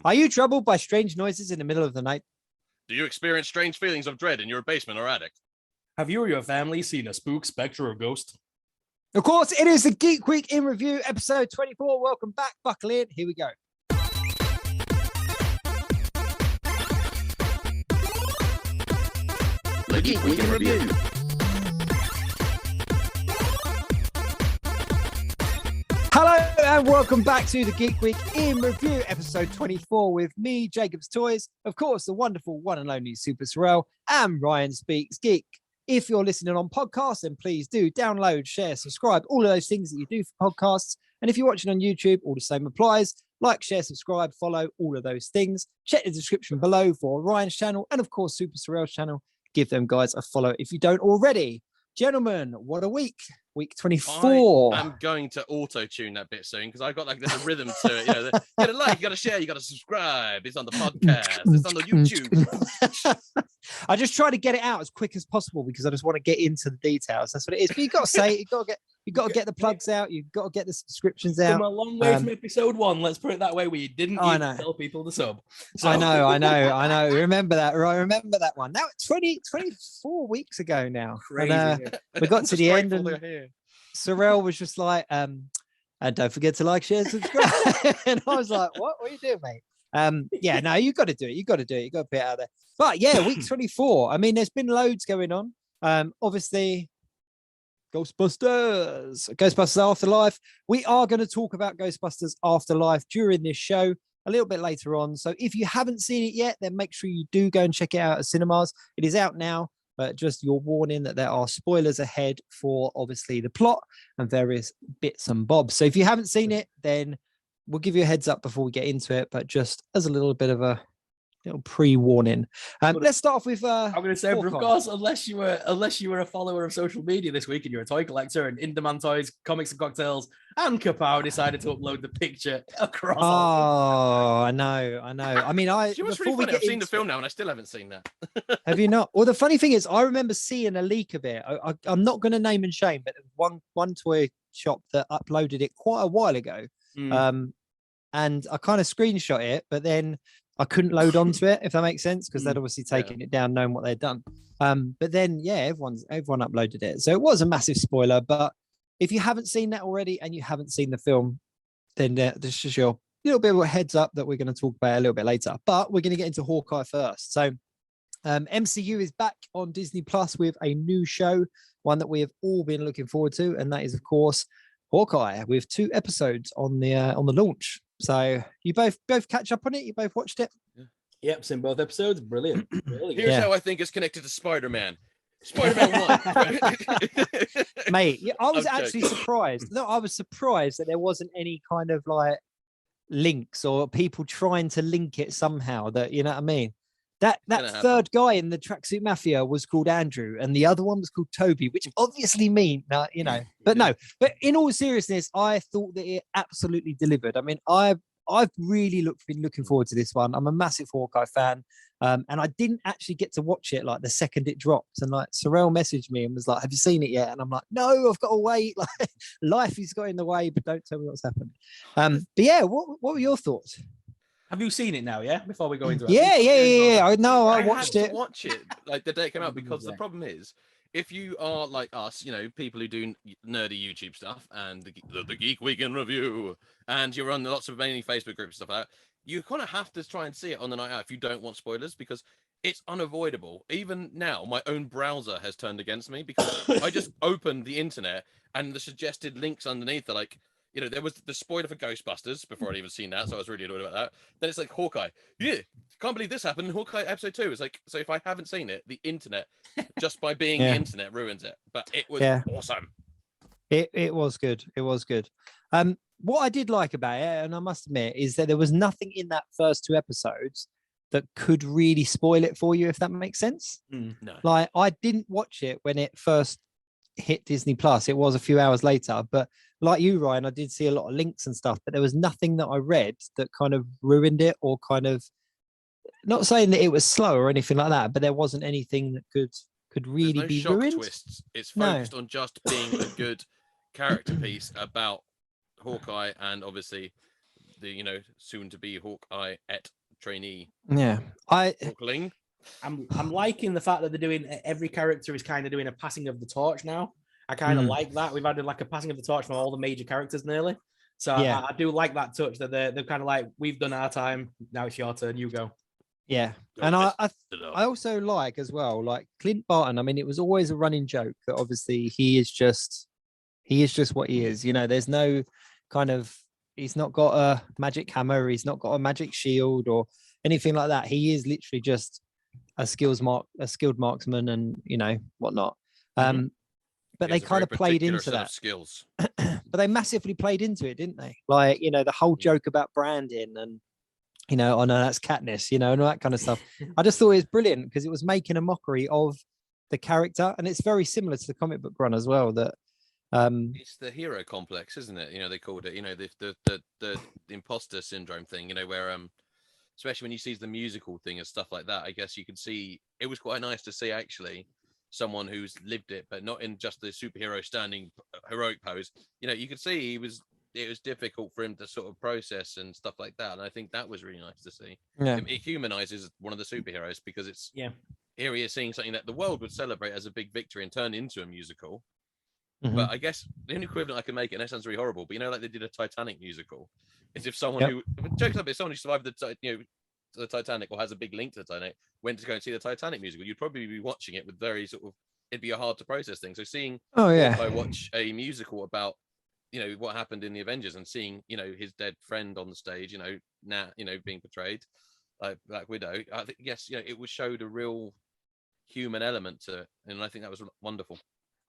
Are you troubled by strange noises in the middle of the night? Do you experience strange feelings of dread in your basement or attic? Have you or your family seen a spook, spectre, or ghost? Of course, it is the Geek Week in Review, episode 24. Welcome back. Buckle in. Here we go. The Geek Week in Review. Hello and welcome back to the Geek Week in Review, episode 24 with me, Jacob's Toys, of course, the wonderful one and only SuperSorrell, and Ryan Speaks Geek. If you're listening on podcasts, then please do download, share, subscribe, all of those things that you do for podcasts. And if you're watching on YouTube, all the same applies. Like, share, subscribe, follow, all of those things. Check the description below for Ryan's channel and, of course, SuperSorrell's channel. Give them guys a follow if you don't already. Gentlemen, what a week. Week 24. I'm going to auto-tune that bit soon because I got like there's a rhythm to it. You know, you gotta like, you gotta share, you gotta subscribe. It's on the podcast, it's on the YouTube. I just try to get it out as quick as possible because I just want to get into the details. That's what it is. But you got to say it. You got to get the plugs out. You've got to get the subscriptions out. From a long way from episode 1. Let's put it that way. Where you didn't even tell people to sub. So. I know. Remember that, right? Remember that one. Now, 24 weeks ago now. Crazy. And, we got to the end, and Sorrell was just like, and don't forget to like, share, subscribe. And I was like, what are you doing, mate? Yeah, no, you got to do it. You got to put it out there. But yeah, week 24. I mean, there's been loads going on. Obviously, Ghostbusters AFTERlLIFE. We are going to talk about Ghostbusters AFTERlLIFE during this show a little bit later on. So if you haven't seen it yet, then make sure you do go and check it out at cinemas. It is out now, but just your warning that there are spoilers ahead for obviously the plot and various bits and bobs. So if you haven't seen it, then we'll give you a heads up before we get into it, but just as a little bit of a little pre-warning. Let's start off with I'm going to say, but of course, unless you were a follower of social media this week and you're a toy collector and in-demand toys, comics and cocktails, and Kapow decided to upload the picture across. Oh, I know. I mean, She was really funny. I've seen the film now and I still haven't seen that. Have you not? Well, the funny thing is, I remember seeing a leak of it. I'm not going to name and shame, but one toy shop that uploaded it quite a while ago. And I kind of screenshot it, but then I couldn't load onto it, if that makes sense, because they'd obviously taken it down, knowing what they'd done. But then, yeah, everyone uploaded it. So it was a massive spoiler. But if you haven't seen that already and you haven't seen the film, then this is your little bit of a heads up that we're going to talk about a little bit later. But we're going to get into Hawkeye first. So MCU is back on Disney Plus with a new show, one that we have all been looking forward to, and that is, of course, Hawkeye, with 2 episodes on the launch. So you both catch up on it? You both watched it? Yep, seen both episodes. Brilliant. Really good. Here's how I think it's connected to Spider-Man. Spider-Man 1. Mate, I was actually surprised. No, I was surprised that there wasn't any kind of like links or people trying to link it somehow, that, you know what I mean? That third guy in the Tracksuit Mafia was called Andrew, and the other one was called Toby, which obviously mean, you know. But no. But in all seriousness, I thought that it absolutely delivered. I mean, I've really been looking forward to this one. I'm a massive Hawkeye fan, and I didn't actually get to watch it like the second it dropped. And like Sorrell messaged me and was like, "Have you seen it yet?" And I'm like, "No, I've got to wait. Like, life has got in the way, but don't tell me what's happened." But yeah, what were your thoughts? Have you seen it now? Yeah, before we go into it. Yeah. I watched it. Watch it like the day it came out, because the problem is, if you are like us, you know, people who do nerdy YouTube stuff and the Geek Week in Review, and you're on lots of mainly Facebook groups and stuff like that, you kind of have to try and see it on the night out if you don't want spoilers, because it's unavoidable. Even now, my own browser has turned against me because I just opened the internet and the suggested links underneath are like, you know, there was the spoiler for Ghostbusters before I'd even seen that, so I was really annoyed about that. Then it's like Hawkeye. Yeah, can't believe this happened in Hawkeye episode 2. It's like, so if I haven't seen it, the internet, just by being the internet, ruins it. But it was awesome. It was good. It was good. What I did like about it, and I must admit, is that there was nothing in that first 2 episodes that could really spoil it for you, if that makes sense. No. Like, I didn't watch it when it first hit Disney Plus. It was a few hours later, but like you, Ryan, I did see a lot of links and stuff, but there was nothing that I read that kind of ruined it, or kind of, not saying that it was slow or anything like that, but there wasn't anything that could really be ruined. Twists. It's focused on just being a good character piece about Hawkeye, and obviously the soon to be Hawkeye trainee. Yeah, Hawkling. I'm liking the fact that they're doing every character is kind of doing a passing of the torch now. I kind of like that. We've had like a passing of the torch from all the major characters nearly. So yeah. I do like that touch that they're kind of like, we've done our time, now it's your turn, you go. Yeah, and I also like as well, like Clint Barton. I mean, it was always a running joke that obviously he is just what he is. There's no kind of, he's not got a magic hammer, he's not got a magic shield or anything like that. He is literally just a skilled marksman and whatnot. But they kind of played into that skills. But they massively played into it, didn't they? Like, the whole joke about branding and oh no, that's Katniss, and all that kind of stuff. I just thought it was brilliant because it was making a mockery of the character, and it's very similar to the comic book run as well. That it's the hero complex, isn't it? They called it, the imposter syndrome thing, where especially when you see the musical thing and stuff like that. I guess you could see it was quite nice to see actually someone who's lived it, but not in just the superhero standing heroic pose. You could see it was difficult for him to sort of process and stuff like that. And I think that was really nice to see. Yeah. It humanizes one of the superheroes because it's here he is seeing something that the world would celebrate as a big victory and turn into a musical. Mm-hmm. But I guess the only equivalent I can make it, and that sounds really horrible, but like they did a Titanic musical, is if someone who jokes up, if someone who survived the Titanic or has a big link to the Titanic went to go and see the Titanic musical, you'd probably be watching it with very sort of, it'd be a hard to process thing. So seeing I watch a musical about what happened in the Avengers and seeing his dead friend on the stage, now being portrayed like Black Widow, I think it was showed a real human element to it, and I think that was wonderful.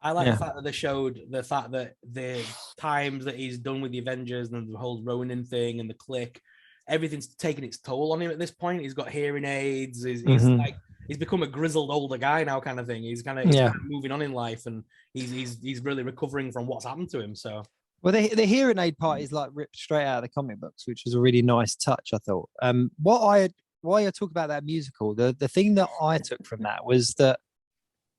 I like the fact that they showed the fact that the times that he's done with the Avengers and the whole Ronin thing and the clique, everything's taken its toll on him at this point. He's got hearing aids. He's like, he's become a grizzled older guy now, kind of thing. He's kind of moving on in life, and he's really recovering from what's happened to him. So, well, the hearing aid part is like ripped straight out of the comic books, which was a really nice touch, I thought. While you talk about that musical, the thing that I took from that was that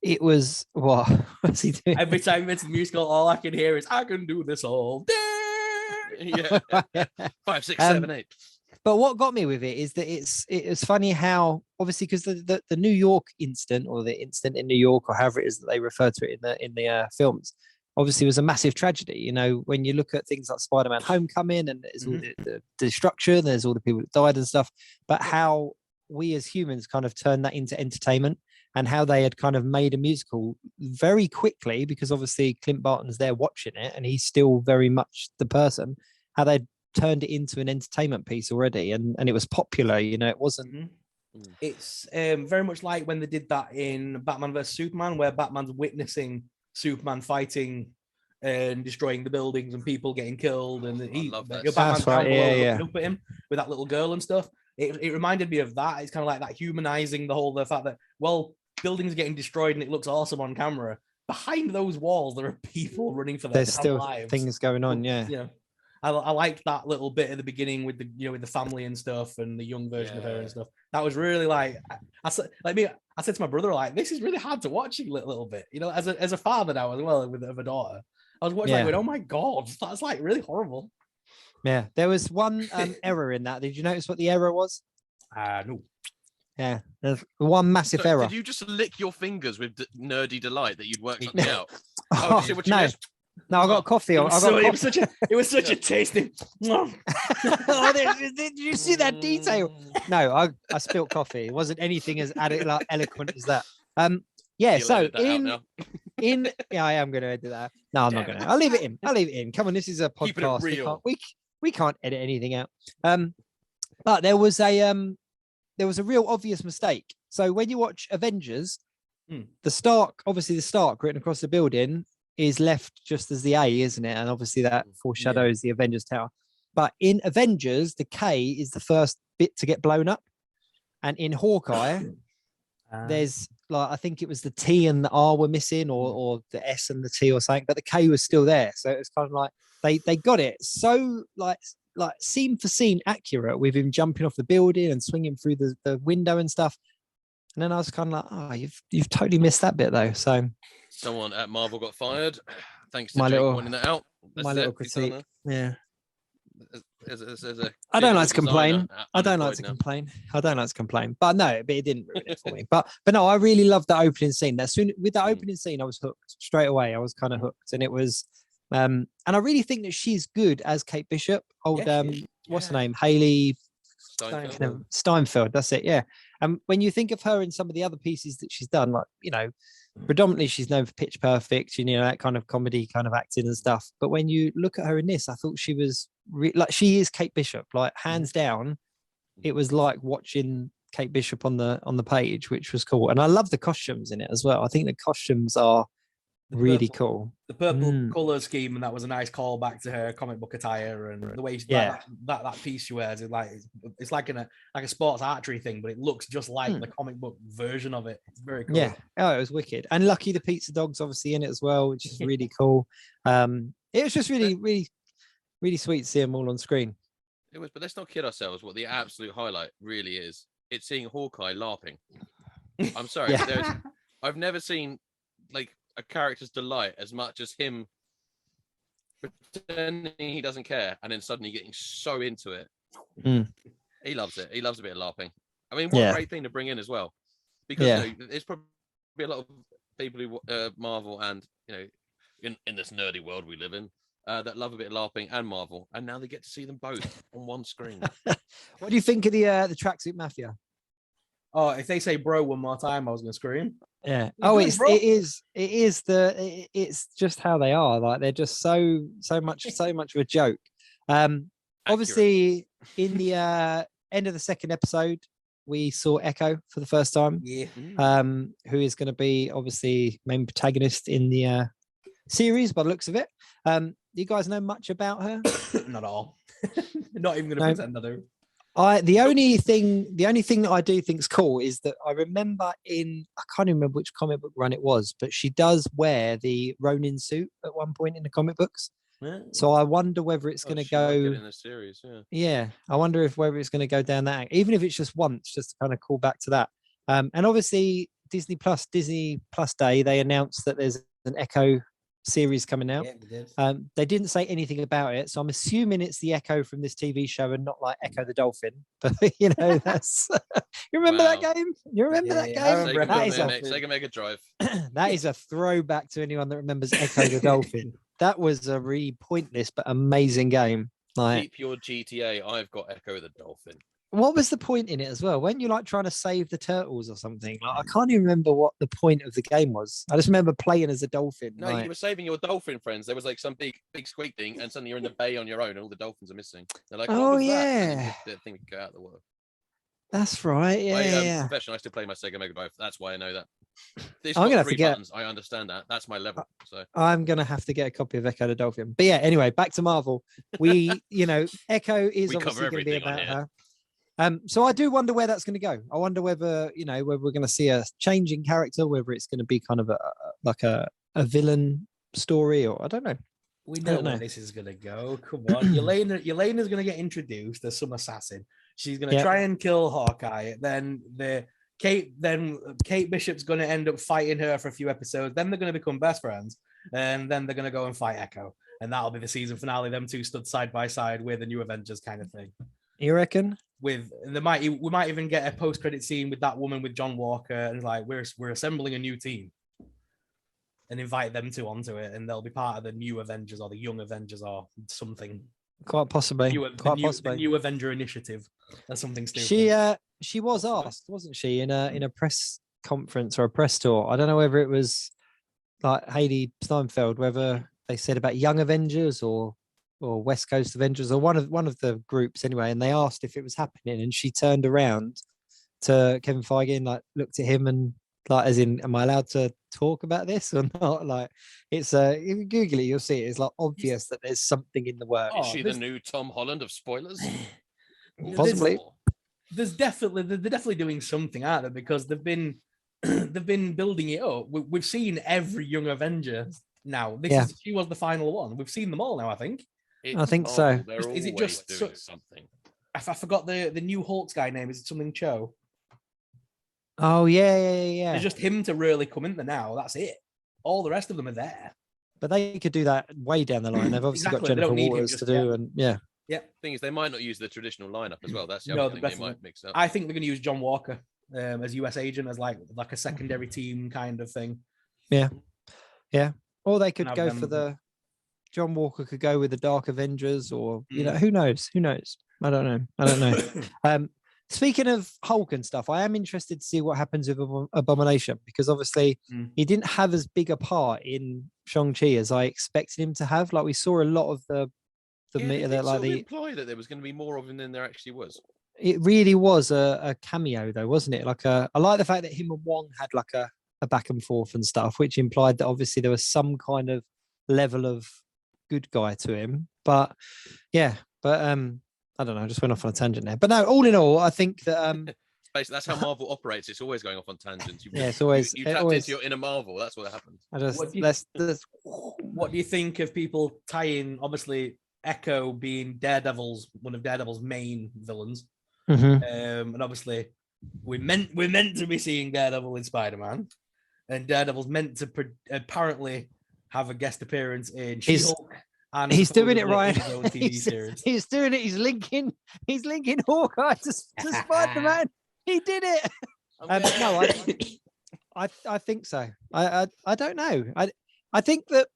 it was what's he doing? Every time it's a musical, all I can hear is "I can do this all day." 5, 6, 7, 8. But what got me with it is that it's funny how obviously because the New York incident or the incident in New York or however it is that they refer to it in the films obviously was a massive tragedy. When you look at things like Spider-Man Homecoming and there's all the destruction, there's all the people that died and stuff, but how we as humans kind of turned that into entertainment and how they had kind of made a musical very quickly because obviously Clint Barton's there watching it and he's still very much the person, how they turned it into an entertainment piece already and it was popular. It wasn't. It's very much like when they did that in Batman vs Superman, where Batman's witnessing Superman fighting and destroying the buildings and people getting killed, and Batman's up at him with that little girl and stuff. It reminded me of that. It's kind of like that humanizing the fact that buildings are getting destroyed and it looks awesome on camera. Behind those walls, there are people running for their lives. Things going on. I liked that little bit at the beginning with the family and stuff and the young version of her and stuff. That was really like I said to my brother, like, this is really hard to watch a little bit, as a father now as well with a daughter. I was watching going, oh my god, that's like really horrible. Yeah, there was one error in that. Did you notice what the error was? No. Yeah, there's one massive error. Did you just lick your fingers with nerdy delight that you'd worked something out? No, I got coffee. It was such a tasty. Did you see that detail? No, I spilled coffee. It wasn't anything as eloquent as that. So I am going to edit that. No, I'm not going to. I'll leave it in. Come on, this is a podcast. We can't edit anything out. But there was a real obvious mistake. So when you watch Avengers, the Stark written across the building is left just as the A, isn't it? And obviously that foreshadows the Avengers Tower. But in Avengers, the K is the first bit to get blown up. And in Hawkeye, there's I think it was the T and the R were missing or the S and the T or something, but the K was still there. So it was kind of like they got it so like scene for scene accurate with him jumping off the building and swinging through the window and stuff. And then I was kind of like, you've totally missed that bit though. So someone at Marvel got fired. Thanks to Jake pointing that out. My little critique. Yeah. I don't like to complain. I don't like to complain. I don't like to complain. But no, but it didn't ruin it for me. But no, I really loved that opening scene. That soon with the opening scene, I was hooked straight away. I was kind of hooked, and it was. And I really think that she's good as Kate Bishop. What's her name? Haley Steinfeld. That's it. Yeah. And when you think of her in some of the other pieces that she's done, like predominantly she's known for Pitch Perfect, that kind of comedy kind of acting and stuff. But when you look at her in this, I thought she was like she is Kate Bishop, like hands down. It was like watching Kate Bishop on the page, which was cool. And I love the costumes in it as well. I think the costumes are really cool. The purple color scheme, and that was a nice callback to her comic book attire, and the way that piece she wears is like it's like a sports archery thing, but it looks just like the comic book version of it. It's very cool. Yeah, it was wicked. And Lucky the Pizza Dog's obviously in it as well, which is really cool. It was just really, really, really sweet to see them all on screen. It was, but let's not kid ourselves. What the absolute highlight really is, it's seeing Hawkeye laughing. I'm sorry, I've never seen like a character's delight as much as him pretending he doesn't care and then suddenly getting so into it. He loves it. He loves a bit of laughing. I mean, what a great thing to bring in as well, because there's probably a lot of people who Marvel and in this nerdy world we live in that love a bit of laughing and Marvel, and now they get to see them both on one screen. What do you think of the Tracksuit Mafia? Oh, if they say "bro" one more time, I was gonna scream. Yeah. It's just how they are. Like they're just so much of a joke. Obviously, in the end of the second episode, we saw Echo for the first time. Yeah. Who is going to be obviously main protagonist in the series by the looks of it. Do you guys know much about her? Not at all. Not even going to pretend I do. The only thing that I do think is cool is that I remember I can't remember which comic book run it was, but she does wear the Ronin suit at one point in the comic books. Yeah. So I wonder whether it's going to go in a series. Yeah, I wonder whether it's going to go down that, even if it's just once, just to kind of call back to that. And obviously Disney Plus Day, they announced that there's an Echo series coming out. Yeah, they didn't say anything about it, so I'm assuming it's the Echo from this TV show and not like Echo the Dolphin. But that's you remember that game? You remember that game? Sega Mega Drive. That is a throwback to anyone that remembers Echo the Dolphin. That was a really pointless but amazing game. Like, keep your GTA. I've got Echo the Dolphin. What was the point in it as well? Weren't you like trying to save the turtles or something? Like, I can't even remember what the point of the game was. I just remember playing as a dolphin. No, you were saving your dolphin friends. There was like some big squeak thing, and suddenly you're in the bay on your own, and all the dolphins are missing. They're like, "Oh yeah, the thing would go out of the water." That's right. Yeah, Professional. I used to play my Sega Mega Drive. That's why I know that. I'm gonna have to get. Buttons. I understand that. That's my level. So I'm gonna have to get a copy of Echo the Dolphin. But yeah, anyway, back to Marvel. Echo is obviously going to be about her. So I do wonder where that's going to go. I wonder whether whether we're going to see a change in character, whether it's going to be kind of a villain story, or I don't know. We know where this is going to go. Come on, Yelena's going to get introduced as some assassin. She's going to try and kill Hawkeye. Then Kate Bishop's going to end up fighting her for a few episodes. Then they're going to become best friends, and then they're going to go and fight Echo, and that'll be the season finale. Them two stood side by side with the New Avengers kind of thing. You reckon? We might even get a post-credit scene with that woman with John Walker, and like we're assembling a new team, and invite them two onto it, and they'll be part of the New Avengers or the Young Avengers or something. Quite possibly. The New Avenger Initiative. That's something stupid. She was asked, wasn't she, in a press conference or a press tour? I don't know whether it was like Haley Steinfeld, whether they said about Young Avengers or West Coast Avengers, or one of the groups anyway, and they asked if it was happening, and she turned around to Kevin Feige and like looked at him and like, as in, am I allowed to talk about this or not? Like, it's if you Google it, you'll see it. It's like obvious that there's something in the works. Is she the new Tom Holland of spoilers? Possibly. They're definitely doing something out there, because they've been building it up. We've seen every Young Avenger now. She was the final one. We've seen them all now, I think. I think so. Is it just doing something? I forgot the new Hulk's guy name. Is it something Cho? Oh yeah. It's just him to really come in there now. That's it. All the rest of them are there. But they could do that way down the line. They've obviously got Jennifer Waters to do, and yeah. Yeah. Thing is, they might not use the traditional lineup as well. That's the No, other thing they definitely. might mix up. I think they're going to use John Walker as US agent, as like a secondary team kind of thing. Yeah. Or they could Have go them- for the John Walker could go with the Dark Avengers, or who knows? I don't know. Speaking of Hulk and stuff, I am interested to see what happens with Abomination, because obviously he didn't have as big a part in Shang-Chi as I expected him to have. Like, we saw a lot of the imply that there was going to be more of him than there actually was. It really was a cameo, though, wasn't it? Like, I like the fact that him and Wong had like a back and forth and stuff, which implied that obviously there was some kind of level of good guy to him. But I don't know, I just went off on a tangent there. But no, all in all, I think that basically that's how Marvel operates. It's always going off on tangents. It's always you tapped into your inner Marvel. That's what happens. What do you think of people tying, obviously, Echo being one of Daredevil's main villains, and obviously we're meant to be seeing Daredevil in Spider-Man, and Daredevil's meant to apparently have a guest appearance in She-Hulk. And he's doing it right. He's doing it. He's linking Hawkeye to Spider-Man. He did it. No, I think so. I don't know. I think that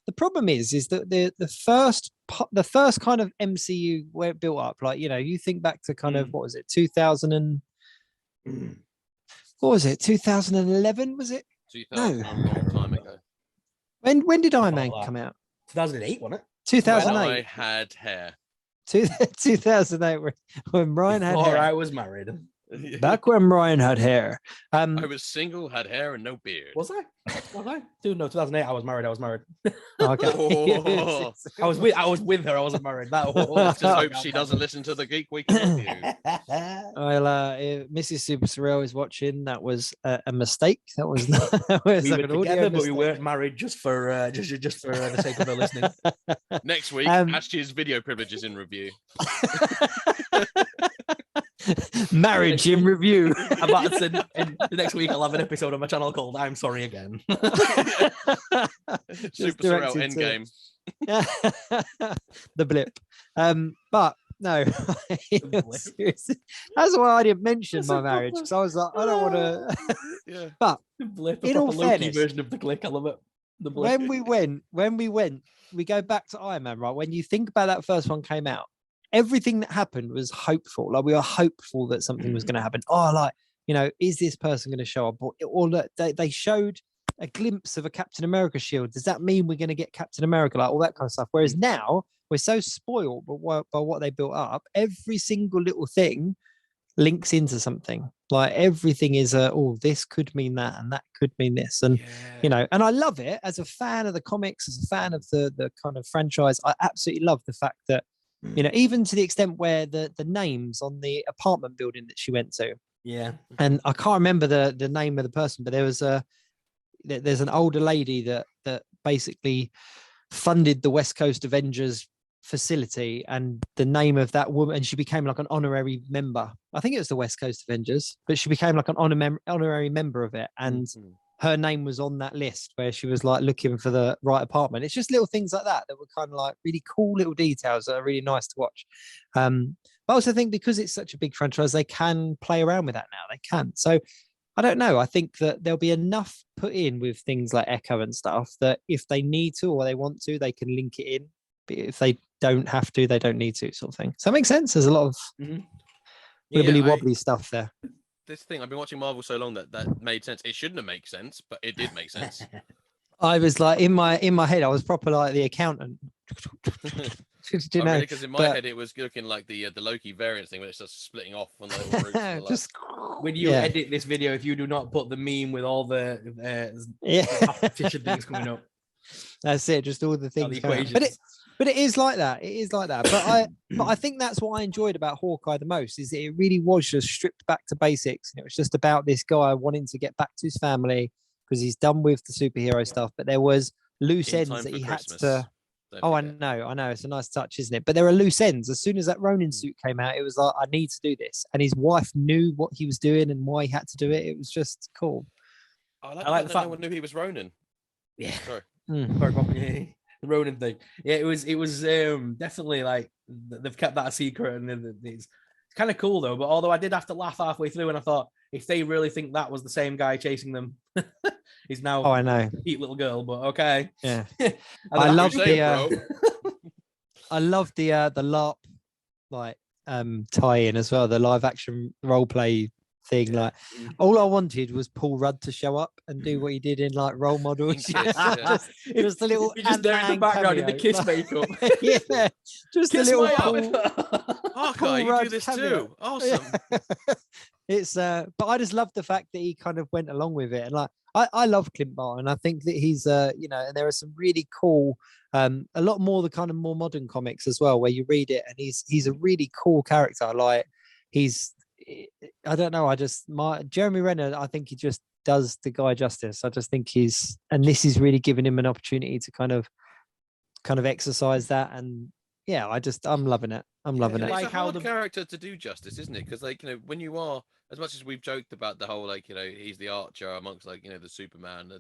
the problem is that the first kind of MCU where it built up, like, you think back to kind of what was it, 2000 and what was it, 2011? Was it? 2000, a long time ago. When did Iron Man come out? 2008, wasn't it? 2008. When I had hair. 2008, when Ryan had hair. I was married. Back when Ryan had hair. I was single, had hair, and no beard. Was I? Dude, no, 2008. I was married. Okay. Oh. I was with her. I wasn't married. Let's just hope she doesn't listen to the Geek Weekend Review. Well, if Mrs. SuperSorrell is watching, that was a mistake. That was not. We were together, but we weren't married just for the sake of her listening. Next week, Ash's video privileges in review. Marriage in review. About to say, the next week I'll have an episode on my channel called "I'm Sorry Again." SuperSorrell Endgame. The blip. But no, seriously, that's why I didn't mention my marriage, because I was like, I don't want to. Yeah. But the blip, in all fairness, version of the click, I love it. The blip. When we went, we go back to Iron Man, right? When you think about that first one came out, everything that happened was hopeful. Like, we were hopeful that something was going to happen. Oh, like, is this person going to show up? Or that they showed a glimpse of a Captain America shield. Does that mean we're going to get Captain America? Like, all that kind of stuff. Whereas now we're so spoiled by what they built up. Every single little thing links into something. Like, everything is this could mean that, and that could mean this. And, and I love it as a fan of the comics, as a fan of the kind of franchise. I absolutely love the fact that, even to the extent where the names on the apartment building that she went to. Yeah. And I can't remember the name of the person, but there's an older lady that basically funded the West Coast Avengers facility, and the name of that woman, and she became like an honorary member. I think it was the West Coast Avengers, but she became like an honorary member of it. And her name was on that list where she was like looking for the right apartment. It's just little things like that were kind of like really cool little details that are really nice to watch. But I also think because it's such a big franchise, they can play around with that now. They can. So I don't know. I think that there'll be enough put in with things like Echo and stuff that if they need to or they want to, they can link it in. But if they don't have to, they don't need to, sort of thing. So that makes sense. There's a lot of wibbly wobbly stuff there. This thing, I've been watching Marvel so long that made sense. It shouldn't have made sense, but it did make sense. I was like in my head, I was proper like the accountant. Because in my head it was looking like the Loki variant thing, where it's just splitting off on the roof. Just when you edit this video, if you do not put the meme with all the competition things coming up, that's it. Just all the things. But it is like that. It is like that. But I think that's what I enjoyed about Hawkeye the most, is that it really was just stripped back to basics. And it was just about this guy wanting to get back to his family because he's done with the superhero stuff. But there was loose ends that he had to. I know. It's a nice touch, isn't it? But there are loose ends. As soon as that Ronin suit came out, it was like, I need to do this. And his wife knew what he was doing and why he had to do it. It was just cool. I like the fact no one knew he was Ronin. Yeah. Sorry. Sorry, The Ronin thing. Yeah, it was definitely like they've kept that a secret, and it's kind of cool though. But although I did have to laugh halfway through, and I thought if they really think that was the same guy chasing them, he's now I know, a cute little girl. But okay, yeah. I love the I love the LARP like tie-in as well, the live action role play thing. Like all I wanted was Paul Rudd to show up and do what he did in like Role Models. Just a little just there in the background in the kiss makeup. Yeah, just kiss a little Hawkeye, you do this cameo. too. Awesome. It's but I just love the fact that he kind of went along with it, and like I love Clint Barton. I think that he's you know, and there are some really cool a lot more the kind of more modern comics as well, where you read it and he's a really cool character. Like I don't know, Jeremy Renner, I think he just does the guy justice. I just think and this is really giving him an opportunity to kind of exercise that. And yeah, I'm loving it. I'm loving it. It's a hard character to do justice, isn't it? Because like, you know, when you are, as much as we've joked about the whole, like, you know, he's the Archer amongst, like, you know, the Superman,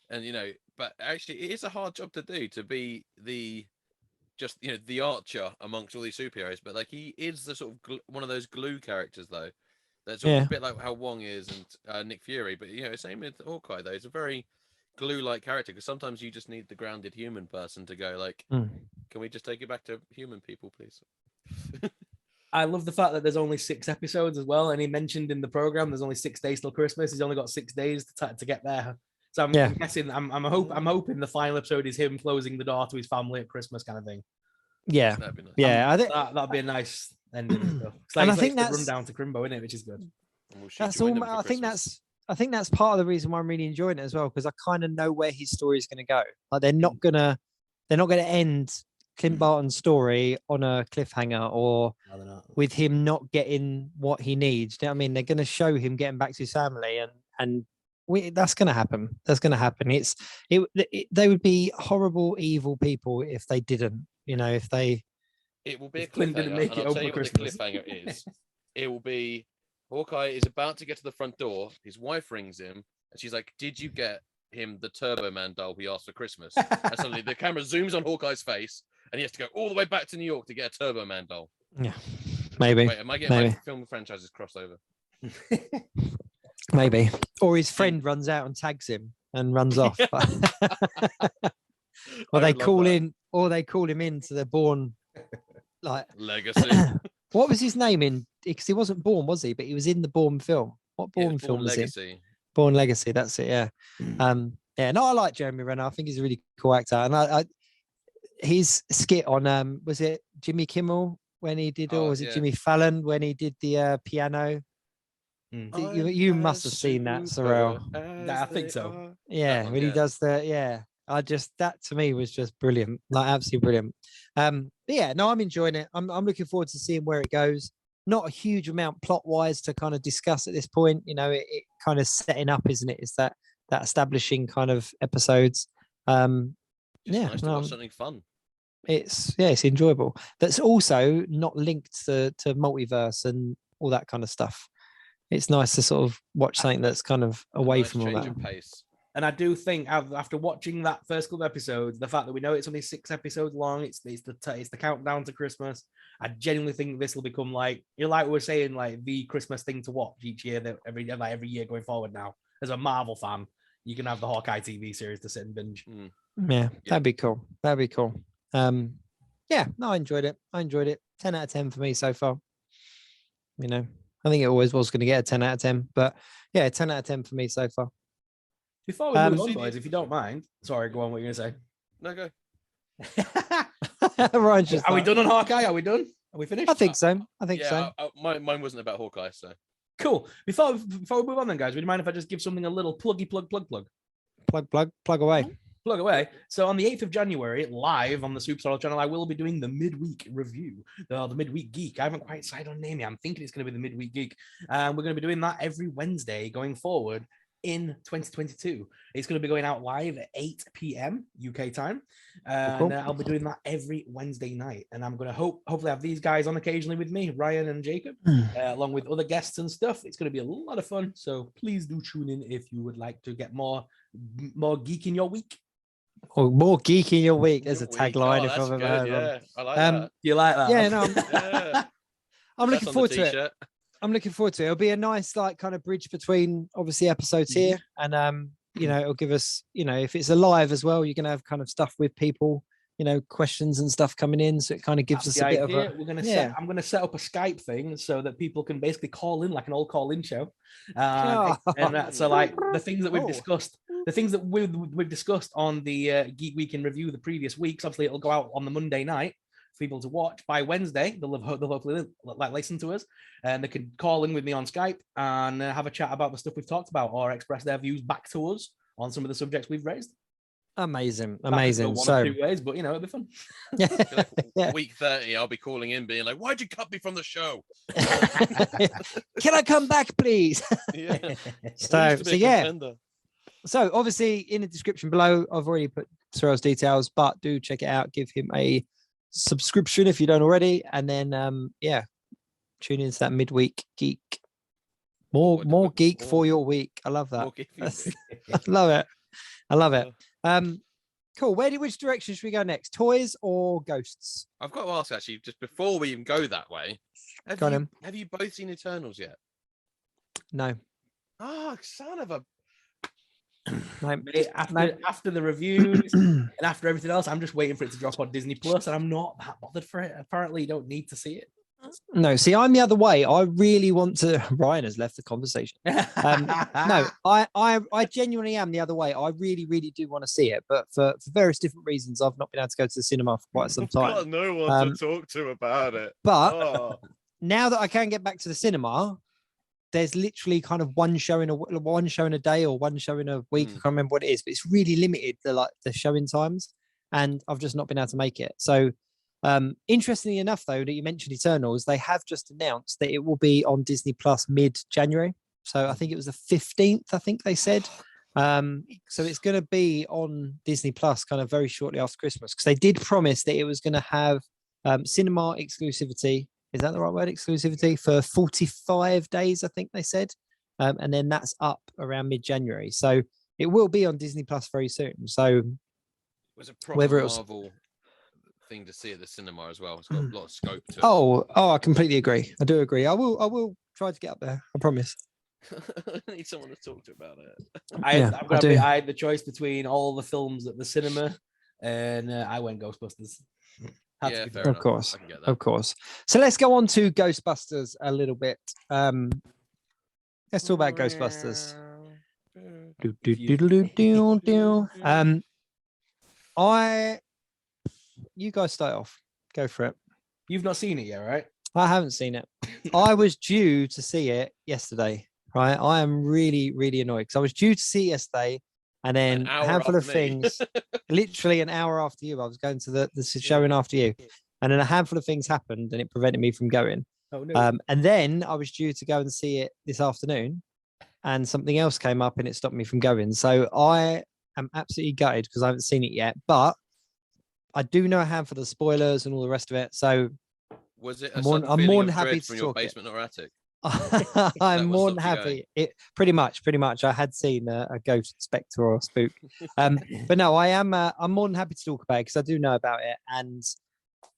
and you know, but actually it is a hard job to do, to be the Archer amongst all these superheroes. But like, he is the sort of one of those glue characters though. That's a bit like how Wong is and Nick Fury. But you know, same with Hawkeye though. It's a very glue-like character, because sometimes you just need the grounded human person to go like, can we just take it back to human people, please? I love the fact that there's only 6 episodes as well, and he mentioned in the program there's only 6 days till Christmas. He's only got 6 days to get there. So I'm guessing, I'm hoping the final episode is him closing the door to his family at Christmas, kind of thing. Yeah, that'd be nice. Yeah, I think that'd be a nice ending. And I think that's run down to Crimbo, isn't it? Which is good. That's all. I think that's part of the reason why I'm really enjoying it as well, because I kind of know where his story is going to go. Like they're not gonna end Clint Barton's story on a cliffhanger or with him not getting what he needs. You know what I mean? They're going to show him getting back to his family, and that's going to happen. That's going to happen. They would be horrible, evil people if they didn't. You know, if they. It will be a Clint didn't make it over Christmas. The cliffhanger is. It will be Hawkeye is about to get to the front door. His wife rings him, and she's like, "Did you get him the Turbo Man doll we asked for Christmas?" And suddenly the camera zooms on Hawkeye's face, and he has to go all the way back to New York to get a Turbo Man doll. Yeah, maybe. Wait, am I getting my film franchises crossed over? Maybe. Or his friend runs out and tags him and runs off. Or they call him into the Bourne like Legacy. What was his name in? Because he wasn't Bourne, was he? But he was in the Bourne film. What Bourne film was it? Bourne Legacy. That's it. Yeah. Yeah. No, I like Jeremy Renner. I think he's a really cool actor. And his skit on was it Jimmy Kimmel when he did, or was it Jimmy Fallon when he did the piano? You must have seen that, Sorrell. I think so. Yeah, when he does that to me was just brilliant, like absolutely brilliant. Yeah, no, I'm enjoying it. I'm looking forward to seeing where it goes. Not a huge amount plot wise to kind of discuss at this point. You know, it kind of setting up, isn't it? It's that establishing kind of episodes. Nice to watch something fun. It's enjoyable. That's also not linked to multiverse and all that kind of stuff. It's nice to sort of watch something that's kind of away from all that. Pace. And I do think after watching that first couple of episodes, the fact that we know it's only 6 episodes long, it's the countdown to Christmas. I genuinely think this will become like, like we were saying, like the Christmas thing to watch each year. That every year going forward now, as a Marvel fan, you can have the HAWKEYE TV series to sit and binge. Yeah, that'd be cool. Yeah, no, I enjoyed it. 10 out of 10 for me so far. You know, I think it always was going to get a 10 out of 10, but yeah, 10 out of 10 for me so far. Before we move on, boys, if you don't mind. Sorry, go on. What are you going to say? No, go. Are we done on Hawkeye? Are we done? Are we finished? I think so. Mine wasn't about Hawkeye, so. Cool. Before we move on then, guys, would you mind if I just give something a little plug away? Plug away. So on the 8th of January, live on the SuperSorrell channel, I will be doing the midweek review, the midweek geek. I haven't quite decided on name yet. I'm thinking it's going to be the midweek geek. We're going to be doing that every Wednesday going forward in 2022. It's going to be going out live at 8 p.m. UK time. And I'll be doing that every Wednesday night. And I'm going to hopefully have these guys on occasionally with me, Ryan and Jacob, along with other guests and stuff. It's going to be a lot of fun. So please do tune in if you would like to get more geek in your week. Or more geek in your week. There's a Your week. tagline Oh, if that's I've ever good, heard yeah. one. I like that. You like that? Yeah, no, Yeah. I'm That's looking on the forward to it. t-shirt. I'm looking forward to it. It'll be a nice, like, kind of bridge between obviously episodes here, and you know, it'll give us, you know, if it's a live as well, you're gonna have kind of stuff with people, you know, questions and stuff coming in, so it kind of gives That's us a bit of idea. a. We're gonna Yeah. I'm gonna set up a Skype thing so that people can basically call in like an old call-in show. Oh. So like the things that we've Oh. discussed, the things that we've discussed on the Geek Week in Review the previous weeks. Obviously, it'll go out on the Monday night for people to watch. By Wednesday, they'll hopefully like listen to us, and they can call in with me on Skype and have a chat about the stuff we've talked about, or express their views back to us on some of the subjects we've raised. Amazing. That could go one or two ways, but you know, it'll be fun. Yeah. Week 30, I'll be calling in being like, why'd you cut me from the show? Can I come back, please? Yeah. So yeah. So obviously in the description below, I've already put Sorrell's details, but do check it out. Give him a subscription if you don't already, and then yeah, tune into that midweek geek. More geek for your week. I love that. I love it. I love it. Cool. Which direction should we go next? Toys or ghosts? I've got to ask actually, just before we even go that way, have you both seen Eternals yet? No. Oh, son of a. Mate, after the reviews and after everything else, I'm just waiting for it to drop on Disney Plus, and I'm not that bothered for it. Apparently, you don't need to see it. No, see, I'm the other way. I really want to. Ryan has left the conversation. No, I genuinely am the other way. I really, really do want to see it, but for various different reasons, I've not been able to go to the cinema for quite some time. Got no one to talk to about it. But now that I can get back to the cinema, there's literally kind of one show in a day or one show in a week. I can't remember what it is, but it's really limited the showing times, and I've just not been able to make it. So. Interestingly enough, though, that you mentioned Eternals, they have just announced that it will be on Disney Plus mid-January. So I think it was the 15th, I think they said. So it's going to be on Disney Plus kind of very shortly after Christmas, because they did promise that it was going to have cinema exclusivity. Is that the right word? Exclusivity for 45 days, I think they said. And then that's up around mid-January. So it will be on Disney Plus very soon. So it was a proper Marvel thing to see at the cinema as well. It's got a lot of scope to it. Oh, I completely agree. I do agree. I will try to get up there. I promise. I need someone to talk to about it. I had the choice between all the films at the cinema, and I went Ghostbusters. Yeah, fair of course, I can get that. Of course. So let's go on to Ghostbusters a little bit. Let's talk about Ghostbusters. You guys start off. Go for it. You've not seen it yet, right? I haven't seen it. I was due to see it yesterday, right? I am really, really annoyed because I was due to see it yesterday, and then a handful of things, literally an hour after you, I was going to the showing after you, and then a handful of things happened and it prevented me from going. Oh, no. And then I was due to go and see it this afternoon, and something else came up and it stopped me from going. So I am absolutely gutted because I haven't seen it yet, but I do know a handful of spoilers and all the rest of it. So was it? I'm more than happy to from talk your basement or attic? I'm more than happy. Pretty much. I had seen a ghost, spectre, or spook. But no, I'm more than happy to talk about it because I do know about it, and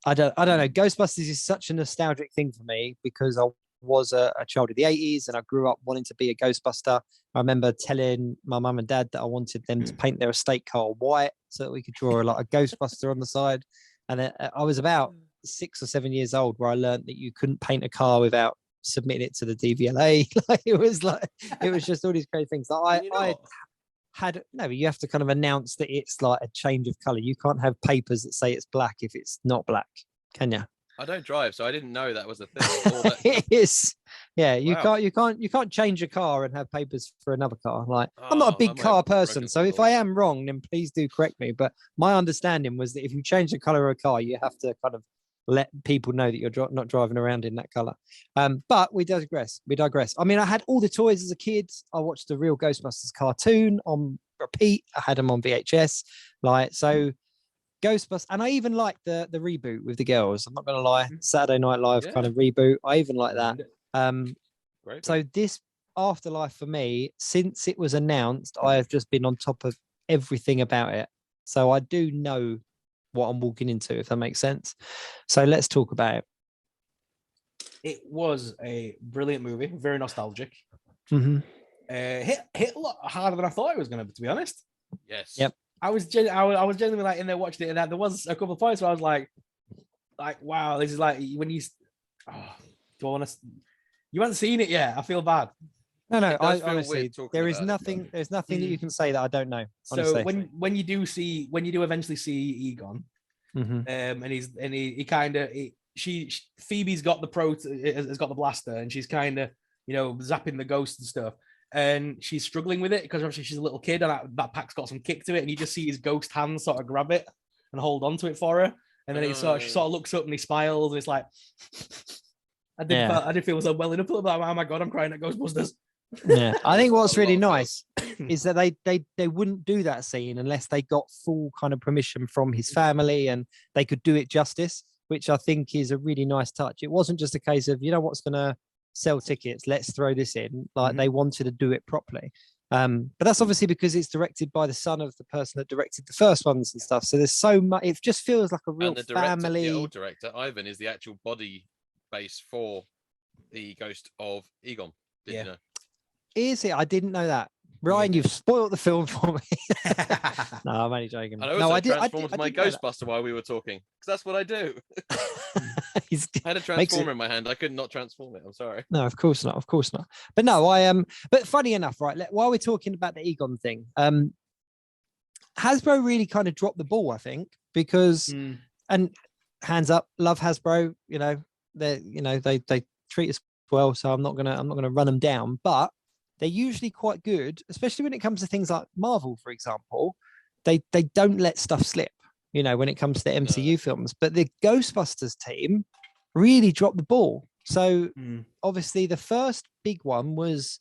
I don't know. Ghostbusters is such a nostalgic thing for me because I was a child of the 80s and I grew up wanting to be a Ghostbuster. I remember telling my mum and dad that I wanted them to paint their estate car white so that we could draw a Ghostbuster on the side. And I was about 6 or 7 years old where I learned that you couldn't paint a car without submitting it to the DVLA. It was just all these crazy things. You have to kind of announce that it's like a change of color. You can't have papers that say it's black if it's not black, can you? I don't drive, so I didn't know that was a thing. It is. Yeah, you can't change a car and have papers for another car. I'm not a big car person, so if I am wrong, then please do correct me. But my understanding was that if you change the color of a car, you have to kind of let people know that you're not driving around in that color. But we digress. I mean, I had all the toys as a kid. I watched the real Ghostbusters cartoon on repeat. I had them on VHS. Ghostbusters, and I even liked the reboot with the girls. I'm not gonna lie, Saturday Night Live kind of reboot. I even like that. Great. So this Afterlife for me, since it was announced, I have just been on top of everything about it. So I do know what I'm walking into, if that makes sense. So let's talk about it. It was a brilliant movie, very nostalgic. Mm-hmm. Hit a lot harder than I thought it was going to be honest. Yes. Yep. I was genuinely like in there watching it, and there was a couple of points where I was like, wow, this is like when you. Do I want to? You haven't seen it yet. I feel bad. No, I feel honestly, weird talking there is about it, nothing. There's nothing that you can say that I don't know. Honestly. So when you do eventually see Egon, mm-hmm. and he kind of Phoebe's got has got the blaster, and she's kind of zapping the ghost and stuff, and she's struggling with it because obviously she's a little kid, and that pack's got some kick to it, and you just see his ghost hand sort of grab it and hold on to it for her, and then she sort of looks up and he smiles, and it's like. I did feel so well enough about, oh my god, I'm crying at Ghostbusters. Yeah, I think what's really nice is that they wouldn't do that scene unless they got full kind of permission from his family and they could do it justice, which I think is a really nice touch. It wasn't just a case of, what's going to sell tickets, let's throw this in. Like they wanted to do it properly. But that's obviously because it's directed by the son of the person that directed the first ones and stuff. So there's so much, it just feels like a real family. The old director, Ivan, is the actual body base for the ghost of Egon. Did you know? Is it? I didn't know that. Ryan, you've spoiled the film for me. No, I'm only joking. And I transformed my Ghostbuster while we were talking, because that's what I do. I had a transformer in my hand. I could not transform it. I'm sorry. No, of course not. Of course not. But no, But funny enough, right? While we're talking about the Egon thing, Hasbro really kind of dropped the ball, I think, because and hands up, love Hasbro. They treat us well, so I'm not gonna run them down, but they're usually quite good, especially when it comes to things like Marvel, for example. They don't let stuff slip, when it comes to the MCU films. But the Ghostbusters team really dropped the ball. So obviously the first big one was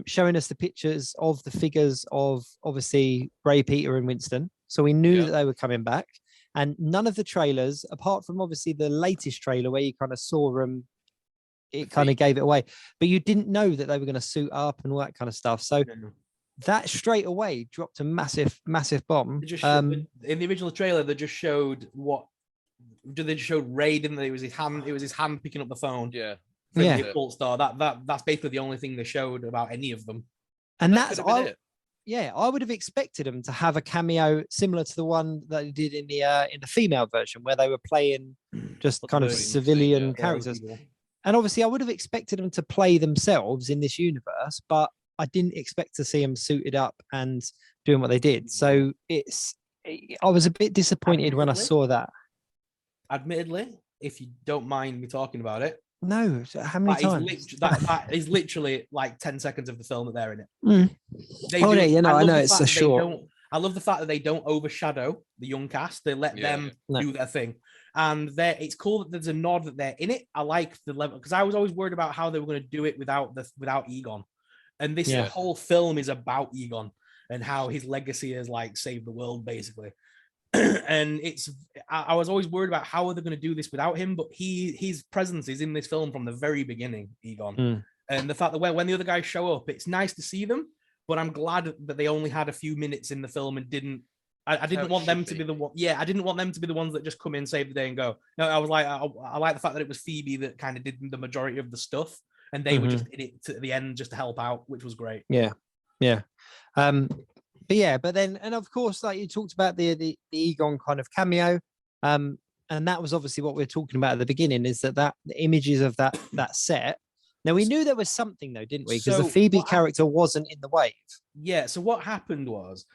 showing us the pictures of the figures of obviously Ray, Peter, and Winston. So we knew that they were coming back. And none of the trailers, apart from obviously the latest trailer where you kind of saw them, it kind of gave it away. But you didn't know that they were going to suit up and all that kind of stuff. So that straight away dropped a massive, massive bomb. In the original trailer, they just showed they just showed Ray, didn't they? It was his hand picking up the phone. Yeah. From the Impulse Star. That's basically the only thing they showed about any of them. And I would have expected them to have a cameo similar to the one that they did in the female version, where they were playing just kind of civilian characters. And obviously, I would have expected them to play themselves in this universe, but I didn't expect to see them suited up and doing what they did. So I was a bit disappointed when I saw that. Admittedly, if you don't mind me talking about it. No, how many times? That is literally like 10 seconds of the film that they're in it. I know it's so short. I love the fact that they don't overshadow the young cast. They let them do their thing. And it's cool that there's a nod that they're in it. I like the level, because I was always worried about how they were going to do it without Egon. And this whole film is about Egon and how his legacy has like saved the world, basically. And I was always worried about how are they going to do this without him, but his presence is in this film from the very beginning, Egon. And the fact that when the other guys show up, it's nice to see them, but I'm glad that they only had a few minutes in the film and I didn't want them to be the one. Yeah, I didn't want them to be the ones that just come in, save the day, and go. No, I was like, I like the fact that it was Phoebe that kind of did the majority of the stuff, and they were just in it to the end just to help out, which was great. Yeah. But then, and of course, like you talked about the Egon kind of cameo, and that was obviously what we were talking about at the beginning, is that the images of that set. Now we knew there was something though, didn't we? Because the Phoebe character wasn't in the wave. Yeah. So what happened was,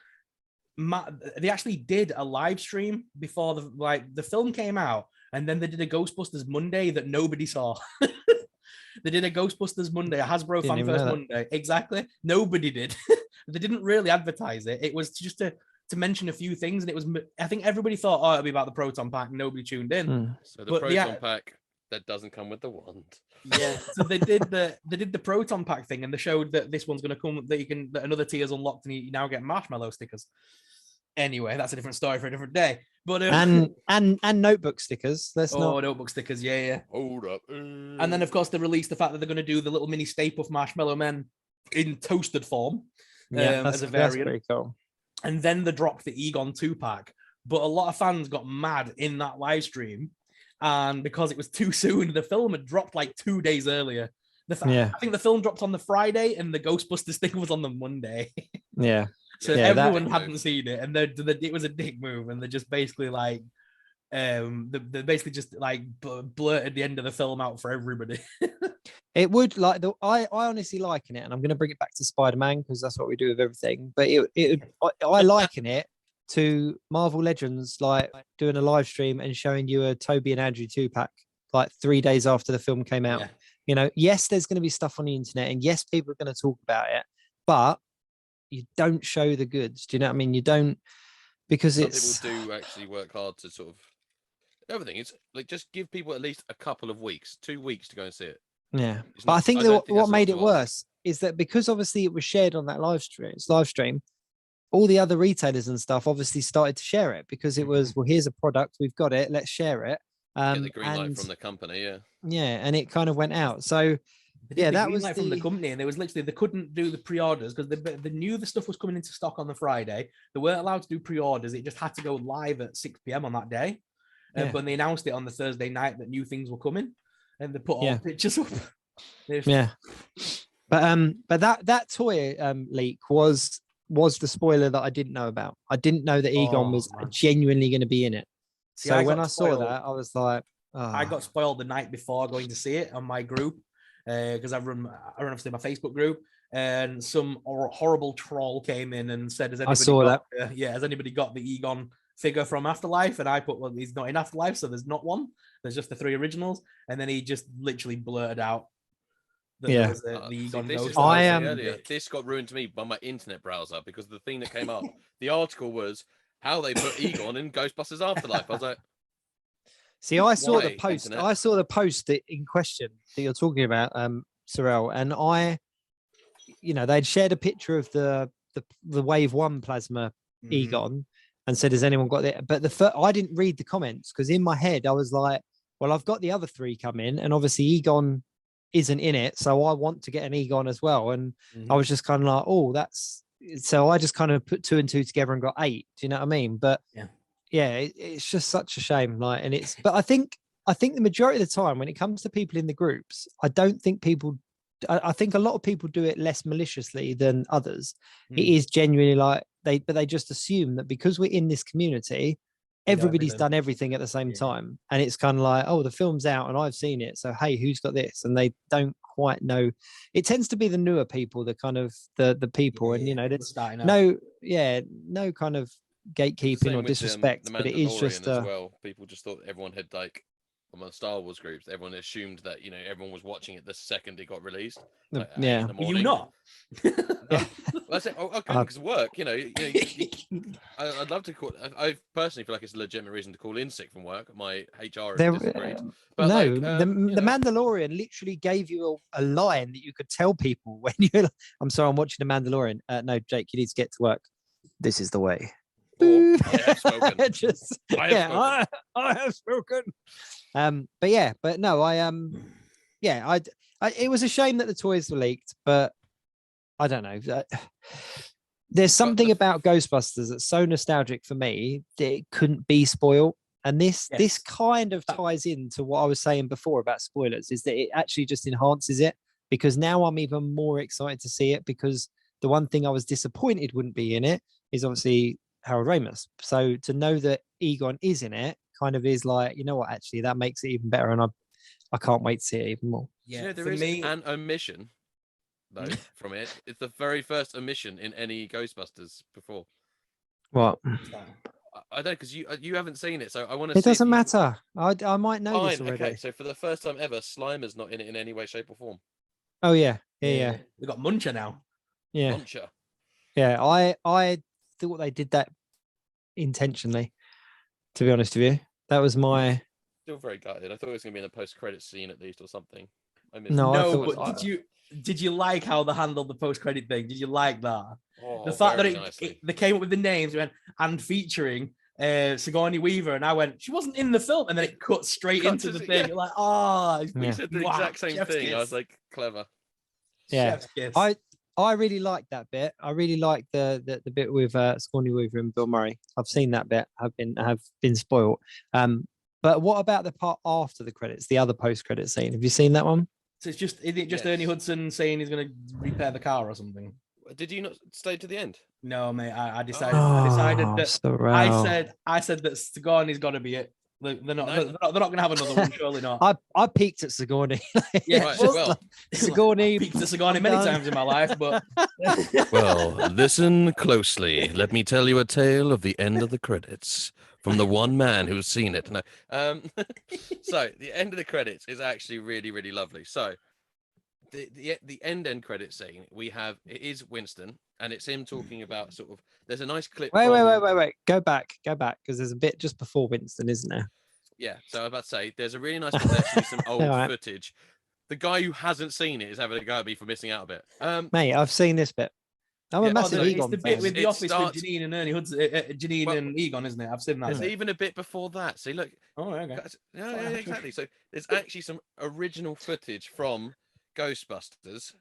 they actually did a live stream before the film came out, and then they did a Ghostbusters Monday that nobody saw. They did a Ghostbusters Monday, a Hasbro Fan First Monday. Exactly. Nobody did. They didn't really advertise it. It was just to mention a few things, and it was, I think everybody thought, it'll be about the Proton Pack. Nobody tuned in. So the Proton Pack that doesn't come with the wand. Yeah. So they did the Proton Pack thing, and they showed that this one's going to come, that another tier's unlocked, and you now get marshmallow stickers. Anyway, that's a different story for a different day. But and notebook stickers. Notebook stickers, yeah. Hold up. And then of course they released the fact that they're going to do the little mini Stay Puft Marshmallow Men in toasted form. Yeah, as a variant. That's pretty cool. and then they dropped the Egon 2-pack. But a lot of fans got mad in that live stream, and because it was too soon, the film had dropped like 2 days earlier. I think the film dropped on the Friday, and the Ghostbusters thing was on the Monday. Yeah. So everyone hadn't seen it, and it was a dick move, and they're just basically like, they basically just like blurted the end of the film out for everybody. It would like I honestly liken it, and I'm going to bring it back to Spider-Man because that's what we do with everything. But I liken it to Marvel Legends, like doing a live stream and showing you a Toby and Andrew 2-pack like 3 days after the film came out. Yeah. You know, yes, there's going to be stuff on the internet, and yes, people are going to talk about it, but you don't show the goods. Do you know what I mean? You don't, because some people do actually work hard to sort of everything. It's like just give people at least a couple of weeks, 2 weeks to go and see it. Yeah, but I think what made it worse is that because obviously it was shared on that live stream, all the other retailers and stuff obviously started to share it because it was, well, here's a product, we've got it, let's share it. Get the green light from the company, yeah, and it kind of went out. So yeah, that was from the company, and it was literally they couldn't do the pre-orders because they knew the stuff was coming into stock on the Friday. They weren't allowed to do pre-orders; it just had to go live at 6 p.m. on that day. But they announced it on the Thursday night that new things were coming, and they put all the pictures up. Yeah, but that toy leak was the spoiler that I didn't know about. I didn't know that Egon was genuinely going to be in it. See, so when I saw that, I was like, I got spoiled the night before going to see it on my group because I run obviously my Facebook group, and some horrible troll came in and said, "Has anybody got the Egon figure from Afterlife?" And I put, "Well, he's not in Afterlife, so there's not one. There's just the 3 originals." And then he just literally blurted out that there was the Egon ghost. This got ruined to me by my internet browser because the thing that came up, the article was how they put Egon in Ghostbusters Afterlife. I was like, see, I saw the post. Internet? I saw the post in question that you're talking about, Sorrell, and they'd shared a picture of the Wave 1 plasma Egon and said, "Has anyone got it?" But I didn't read the comments because in my head I was like, "Well, I've got the other 3 come in, and obviously Egon isn't in it, so I want to get an Egon as well." And I was just kind of like, "Oh, that's." So I just kind of put 2 and 2 together and got 8. Do you know what I mean? But it's just such a shame. Like, and but I think the majority of the time when it comes to people in the groups, I don't think people. I think a lot of people do it less maliciously than others. It is genuinely like they just assume that because we're in this community, everybody's done everything at the same time, and it's kind of like, oh, the film's out and I've seen it, so hey, who's got this? And they don't quite know. It tends to be the newer people, the kind of the people, and there's no kind of gatekeeping or disrespect, but it is just as well. People just thought everyone had like on the Star Wars groups, everyone assumed that everyone was watching it the second it got released. Like, were you not? I said, I couldn't because of work. I'd love to call. I personally feel like it's a legitimate reason to call in sick from work. My HR has disagreed. But the Mandalorian literally gave you a line that you could tell people when you're like, "I'm sorry, I'm watching the Mandalorian." No, Jake, you need to get to work. This is the way. I have spoken. I have spoken. But no, it was a shame that the toys were leaked, but I don't know. There's something about Ghostbusters that's so nostalgic for me that it couldn't be spoiled. And this kind of ties into what I was saying before about spoilers, is that it actually just enhances it, because now I'm even more excited to see it, because the one thing I was disappointed wouldn't be in it is obviously Harold Ramis. So to know that Egon is in it kind of is like, you know what, actually that makes it even better, and I can't wait to see it even more. Yeah, there is an omission though from it. It's the very first omission in any Ghostbusters before. What? I don't, because you haven't seen it, so I want to. It doesn't matter. I might know this already. Okay, so for the first time ever, Slimer's not in it in any way, shape, or form. Oh yeah. We got Muncher now. Yeah. Muncher. Yeah, I thought they did that intentionally, to be honest with you. That was my... Still very gutted. I thought it was going to be in a post-credit scene at least or something. But did you like how they handled the post-credit thing? Did you like that? The fact that they came up with the names, and featuring Sigourney Weaver, and I went, she wasn't in the film, and then it cut straight into the thing. You're like, we said the exact same thing. I was like, clever. Yeah, I really like that bit. I really like the bit with Sigourney Weaver and Bill Murray. I've seen that bit. Have been spoiled. But what about the part after the credits, the other post-credit scene? Have you seen that one? So it's just, isn't it just Ernie Hudson saying he's going to repair the car or something? Did you not stay to the end? No, mate. I decided that Sorrell. I said that Sigourney's got to be it. They're not going to have another one. Surely not. I peeked at Sigourney. Yeah, right, well, Sigourney. I peeked at Sigourney many times in my life, but well, listen closely. Let me tell you a tale of the end of the credits from the one man who's seen it. No, so the end of the credits is actually really, really lovely. So the end credit scene it is Winston, and it's him talking about sort of. There's a nice clip. Wait. Go back, because there's a bit just before Winston, isn't there? Yeah. So I was about to say there's a really nice bit there, actually some old footage. The guy who hasn't seen it is having a go at me for missing out a bit. Mate, I've seen this bit. I'm a massive Egon it's the bit fan. with the office with Janine and Ernie Hudson, Janine and Egon, isn't it? I've seen that. There's even a bit before that. See, look. Oh, okay. Yeah, exactly. So there's actually some original footage from Ghostbusters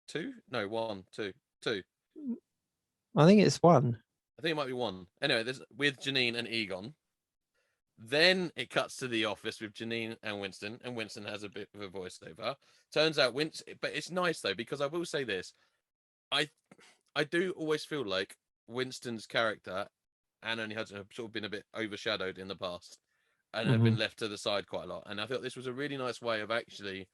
2. No, 1, 2. I think it's 1. I think it might be 1. Anyway, there's with Janine and Egon. Then it cuts to the office with Janine and Winston has a bit of a voiceover. Turns out but it's nice though, because I will say this. I do always feel like Winston's character and Ernie Hudson have sort of been a bit overshadowed in the past and have been left to the side quite a lot. And I thought this was a really nice way of actually,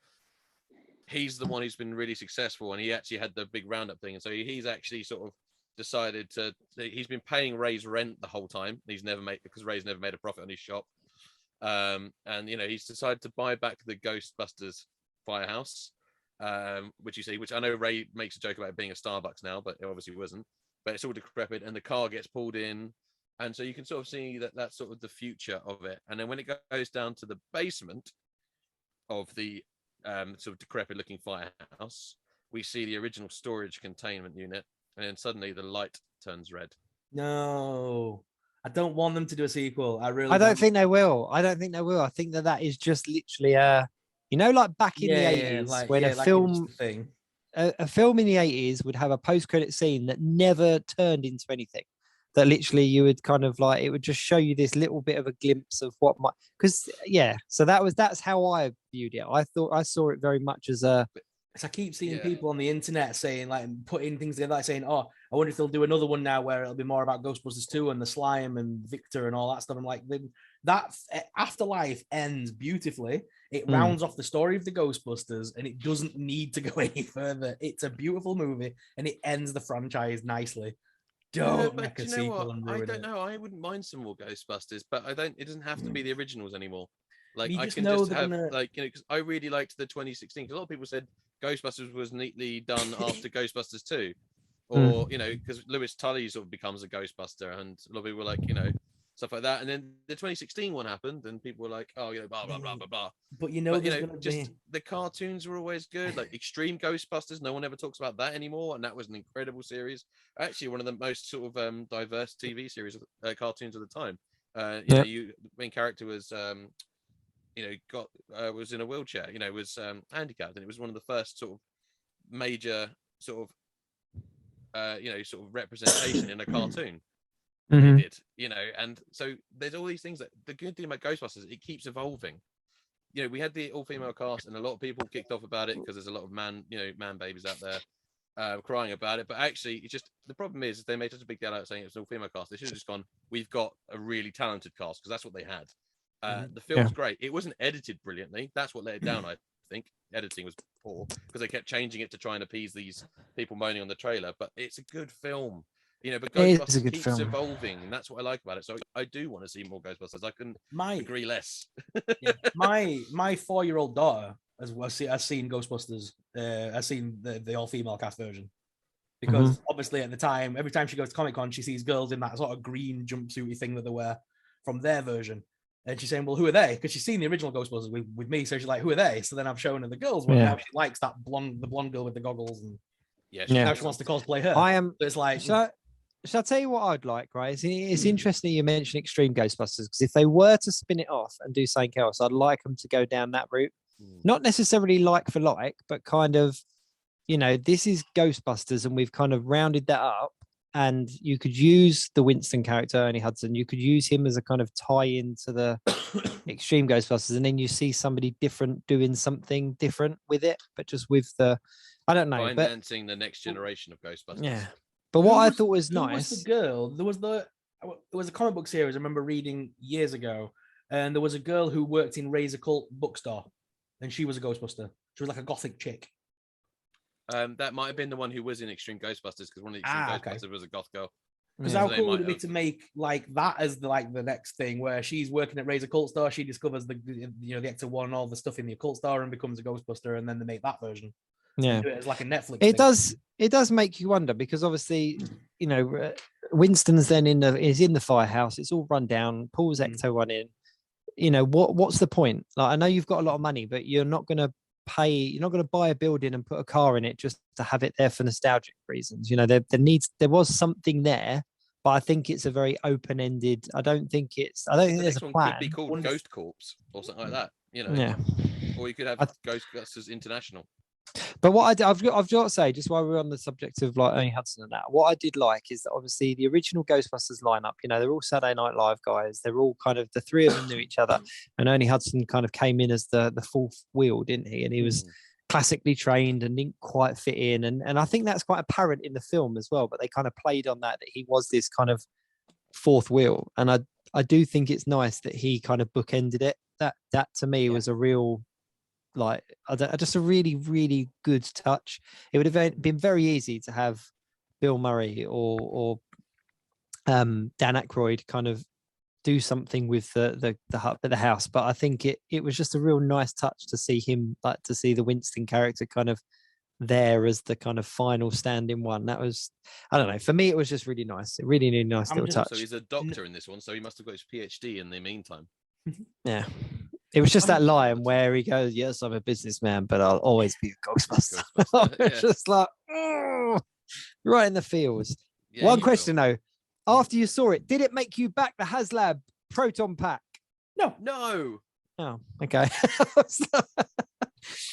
he's the one who's been really successful, and he actually had the big roundup thing. And so he's actually sort of decided he's been paying Ray's rent the whole time. Because Ray's never made a profit on his shop. And, he's decided to buy back the Ghostbusters firehouse. Which I know Ray makes a joke about it being a Starbucks now, but it obviously wasn't. But it's all decrepit, and the car gets pulled in, and so you can sort of see that that's sort of the future of it. And then when it goes down to the basement of the sort of decrepit-looking firehouse, we see the original storage containment unit, and then suddenly the light turns red. No, I don't want them to do a sequel. I don't think they will. I think that is just literally like back in the 80s when a film in the 80s would have a post-credit scene that never turned into anything, that literally you would kind of like, it would just show you this little bit of a glimpse of what might, so that's how I viewed it. I saw it very much as a, I keep seeing people on the internet saying, like, putting things together, like saying, oh, I wonder if they'll do another one now where it'll be more about Ghostbusters 2 and the slime and Victor and all that stuff. I'm like, that Afterlife ends beautifully. It rounds off the story of the Ghostbusters, and it doesn't need to go any further. It's a beautiful movie, and it ends the franchise nicely. Don't make a sequel and ruin it. I don't know. I wouldn't mind some more Ghostbusters, but it doesn't have to be the originals anymore. Like, You I just can know just they're have gonna- because I really liked the 2016. Because a lot of people said Ghostbusters was neatly done after Ghostbusters 2, or because Lewis Tully sort of becomes a Ghostbuster, and a lot of people were like, stuff like that. And then the 2016 one happened, and people were like, oh, blah blah blah blah blah. But the cartoons were always good. Like Extreme Ghostbusters, no one ever talks about that anymore, and that was an incredible series. Actually, one of the most sort of diverse TV series, cartoons of the time. The main character was was in a wheelchair, was handicapped, and it was one of the first sort of major sort of representation in a cartoon. Did, and so there's all these things that the good thing about Ghostbusters, it keeps evolving. We had the all-female cast, and a lot of people kicked off about it because there's a lot of man babies out there crying about it. But actually, it's just, the problem is they made such a big deal out saying it was an all-female cast. They should have just gone, we've got a really talented cast, because that's what they had. The film's great. It wasn't edited brilliantly. That's what let it down, I think. Editing was poor because they kept changing it to try and appease these people moaning on the trailer. But it's a good film. But Ghostbusters keeps evolving, and that's what I like about it. So I do want to see more Ghostbusters. I can agree less. My 4-year-old daughter has seen Ghostbusters. Has seen the all-female cast version, because obviously at the time, every time she goes to Comic-Con, she sees girls in that sort of green jumpsuity thing that they wear from their version. And she's saying, well, who are they? Because she's seen the original Ghostbusters with me. So she's like, who are they? So then I've shown her the girls one. Now she likes the blonde girl with the goggles. And now she wants to cosplay her. So it's like... Shall I tell you what I'd like, right? It's interesting you mentioned Extreme Ghostbusters, because if they were to spin it off and do something else, I'd like them to go down that route. Not necessarily like for like, but kind of you know, this is Ghostbusters, and we've kind of rounded that up. And you could use the Winston character, Ernie Hudson. You could use him as a kind of tie-in to the Extreme Ghostbusters, and then you see somebody different doing something different with it, but just with the, I don't know, financing the next generation of Ghostbusters. Yeah, but what I thought was nice. Who was the girl? There was a comic book series I remember reading years ago, and there was a girl who worked in Ray's Occult bookstore, and she was a Ghostbuster. She was like a gothic chick. That might have been the one who was in Extreme Ghostbusters, because one of the Extreme Ghostbusters was a goth girl. Because how cool would it be to make like that as the next thing, where she's working at Ray's Occult store, she discovers the Ecto-1 and all the stuff in the occult store and becomes a Ghostbuster, and then they make that version. Yeah, do it as like a Netflix. It does make you wonder, because obviously, you know, Winston's then is in the firehouse. It's all run down. Pulls Ecto-1 in. You know, what's the point? Like, I know you've got a lot of money, but you're not going to buy a building and put a car in it just to have it there for nostalgic reasons. You know, there was something there, but I think it's a very open-ended. I don't think there's a plan. Could be called Ghost Corps or something like that. You know, yeah. Or you could have Ghostbusters International. But what I've got to say, just while we're on the subject of like Ernie Hudson and that, what I did like is that obviously the original Ghostbusters lineup, you know, they're all Saturday Night Live guys. They're all kind of, the three of them knew each other, and Ernie Hudson kind of came in as the fourth wheel, didn't he? And he was classically trained and didn't quite fit in, and I think that's quite apparent in the film as well. But they kind of played on that he was this kind of fourth wheel, and I do think it's nice that he kind of bookended it. That to me was a real, like, just a really, really good touch. It would have been very easy to have Bill Murray or Dan Aykroyd kind of do something with the house, but I think it was just a real nice touch to see him, like, to see the Winston character kind of there as the kind of final standing one. That was, I don't know, for me it was just really nice. A really, really nice little touch. So he's a doctor in this one, so he must have got his PhD in the meantime. Yeah. It was just that line where he goes, "Yes, I'm a businessman, but I'll always be a Ghostbuster." It's just like, right in the feels. Yeah, one question though, after you saw it, did it make you back the HasLab Proton Pack? No. Oh, okay.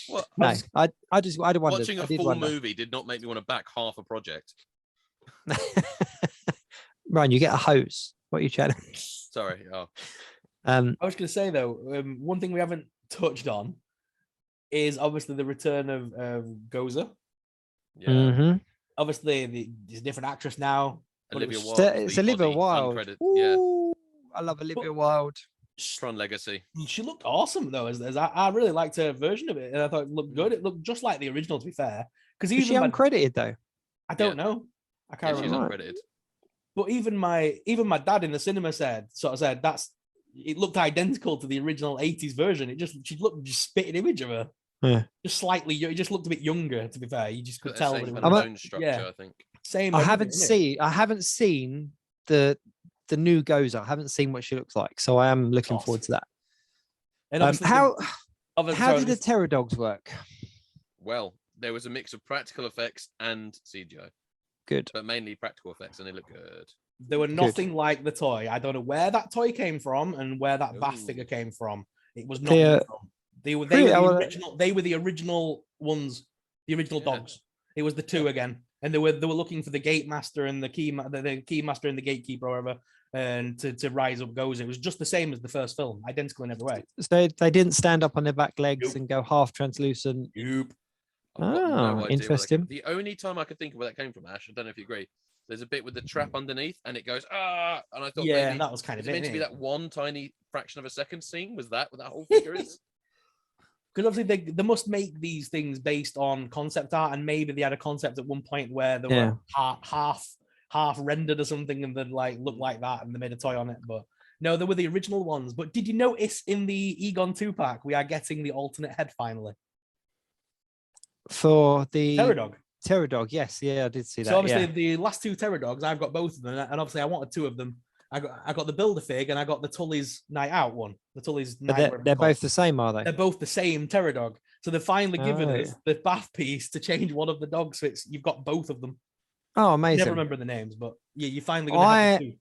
What? No, I wondered. Watching a full movie did not make me want to back half a project. Ryan, you get a hose. What are you chatting? Sorry. Oh. I was going to say though, one thing we haven't touched on is obviously the return of Gozer. Yeah. Mm-hmm. Obviously, there's a different actress now. Olivia Wilde. It's Olivia Wilde. Yeah. I love Olivia Wilde. Tron Legacy. She looked awesome though. As I really liked her version of it, and I thought it looked good. It looked just like the original, to be fair. Because is she uncredited though? I don't know. I can't remember. She's uncredited. But even my dad in the cinema said it looked identical to the original 80s version. She looked just spitting image of her. Yeah. Just slightly, it just looked a bit younger, to be fair. You just could tell. Bone structure, I think. Same. I haven't seen the new Gozer. I haven't seen what she looks like, so I am looking forward to that. And how did the Terror Dogs work? Well, there was a mix of practical effects and CGI. Good. But mainly practical effects, and they look good. They were nothing like the toy. I don't know where that toy came from and where that Bath figure came from. It was not. They were the original ones, the original dogs. It was the two again, and they were looking for the gate master and the key master and the gatekeeper, or whatever, and to rise up Gozer. It was just the same as the first film, identical in every way. So they didn't stand up on their back legs and go half translucent. Nope. Oh, interesting. The only time I could think of where that came from, Ash, I don't know if you agree. There's a bit with the trap underneath, and it goes and I thought, maybe, that was kind of meant to be that one tiny fraction of a second scene. Was that what that whole figure is? Because obviously they must make these things based on concept art, and maybe they had a concept at one point where they were half rendered or something, and they looked like that, and they made a toy on it. But no, they were the original ones. But did you notice in the Egon 2-pack we are getting the alternate head finally for the Terror Dog? Yes, I did see that. So obviously the last two Terror Dogs, I've got both of them, and obviously I wanted two of them. I got the Build-A-Fig, and I got the Tully's Night Out one. The Tully's Night. They're both the same, are they? They're both the same Terror Dog. So they're finally given us the Bath piece to change one of the dogs. So you've got both of them. Oh, amazing! I never remember the names, but yeah, you finally. Have the two.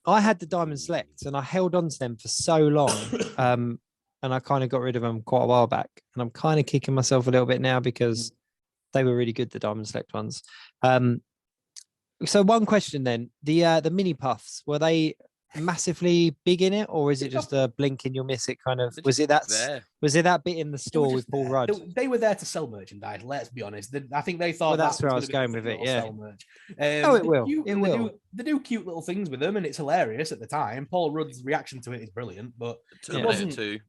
I had the Diamond Select, and I held on to them for so long, and I kind of got rid of them quite a while back, and I'm kind of kicking myself a little bit now because They were really good, the Diamond Select ones. So one question then, the mini puffs, were they massively big in it, or is it just a blink and you'll miss it kind of? Was it that bit in the store with Paul Rudd? They were there to sell merchandise. Let's be honest. I think they thought that's where I was going with it. Yeah. Sell merch. It will. They do cute little things with them, and it's hilarious at the time. Paul Rudd's reaction to it is brilliant, but it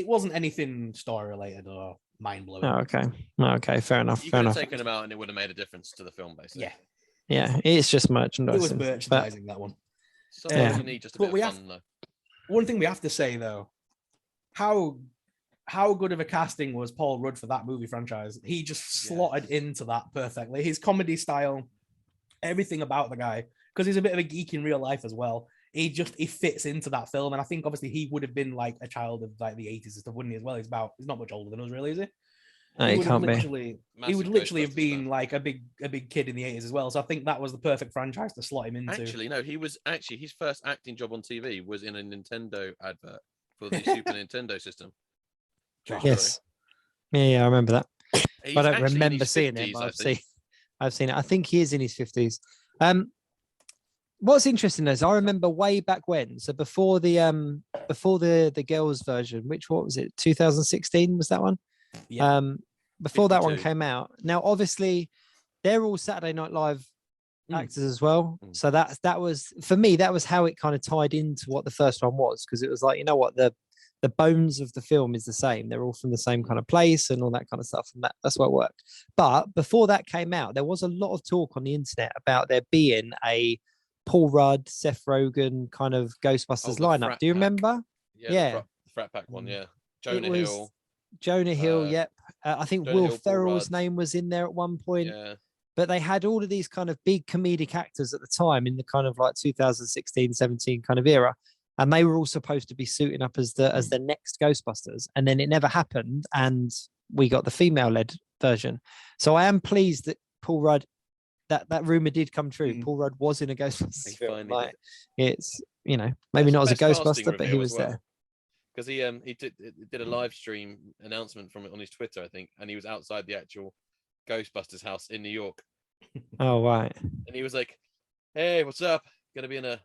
wasn't anything story related or mind blowing. Oh, okay, fair enough. You could have taken them out, and it would have made a difference to the film, basically. Yeah, it's just merchandising. It was merchandising, that one. Sometimes you need just a bit of fun, though. One thing we have to say, though, how good of a casting was Paul Rudd for that movie franchise? He just slotted into that perfectly. His comedy style, everything about the guy, because he's a bit of a geek in real life as well. He fits into that film, and I think obviously he would have been like a child of like the 80s and stuff, wouldn't he? As well, he's not much older than us, really, is he? No, he can't be. He would literally have been like a big kid in the 80s as well. So I think that was the perfect franchise to slot him into. Actually, no, his first acting job on TV was in a Nintendo advert for the Super Nintendo system. Yes. Yeah, I remember that. I don't remember seeing it, but I've seen it. I think he is in his 50s. What's interesting is I remember way back when, so before the girls version, what was it? 2016 was that one? Yeah. Before 52. That one came out. Now, obviously, they're all Saturday Night Live actors as well. So that was, for me, that was how it kind of tied into what the first one was, because it was like, you know what, the bones of the film is the same. They're all from the same kind of place and all that kind of stuff. And that's why it worked. But before that came out, there was a lot of talk on the internet about there being a Paul Rudd, Seth Rogen kind of Ghostbusters lineup. Do you remember? Yeah. The Frat Pack one, yeah. Jonah Hill, yep. I think Will Ferrell's name was in there at one point. Yeah. But they had all of these kind of big comedic actors at the time in the kind of like 2016, 17 kind of era. And they were all supposed to be suiting up as the next Ghostbusters. And then it never happened. And we got the female-led version. So I am pleased that Paul Rudd, that rumor did come true. Paul Rudd was in a Ghostbusters film. Like, it's, maybe not as a Ghostbuster, but he was there. Because he did a live stream announcement from it on his Twitter, I think, and he was outside the actual Ghostbusters house in New York. Oh, right. And he was like, "Hey, what's up? Gonna be in a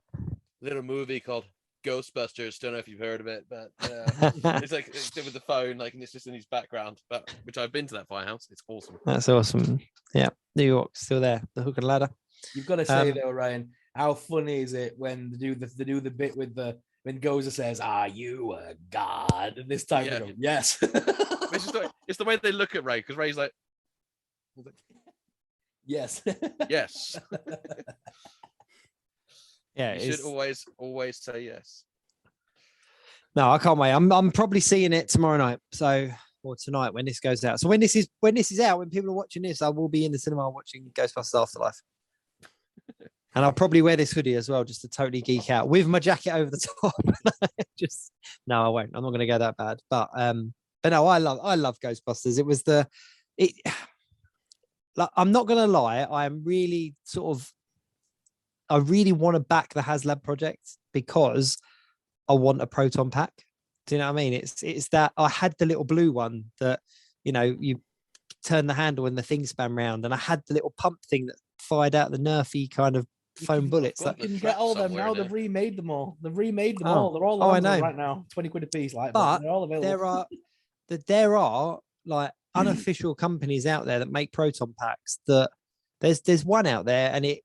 little movie called Ghostbusters. Don't know if you've heard of it, but it's like with the phone, like, and it's just in his background. But which I've been to that firehouse. It's awesome. That's awesome. Yeah, New York's still there. The hook and ladder. You've got to say though, Ryan, how funny is it when they do the bit with when Gozer says, "Are you a god?" And this time, go, yes. It's the way they look at Ray, because Ray's like, yes, yes. Yeah, you should always say yes. No, I can't wait. I'm probably seeing it tomorrow night. Or tonight when this goes out. So when this is out, when people are watching this, I will be in the cinema watching Ghostbusters Afterlife. And I'll probably wear this hoodie as well, just to totally geek out with my jacket over the top. No, I won't. I'm not going to go that bad. But no, I love Ghostbusters. It was I'm not going to lie. I am really I really want to back the HasLab project because I want a proton pack. Do you know what I mean? It's that I had the little blue one that, you turn the handle and the thing span round, and I had the little pump thing that fired out the nerfy kind of foam bullets. You can get all them now. They've remade them all. All. They're all on right now. 20 quid a piece. But they're all available. There are like unofficial companies out there that make proton packs. That there's one out there, and I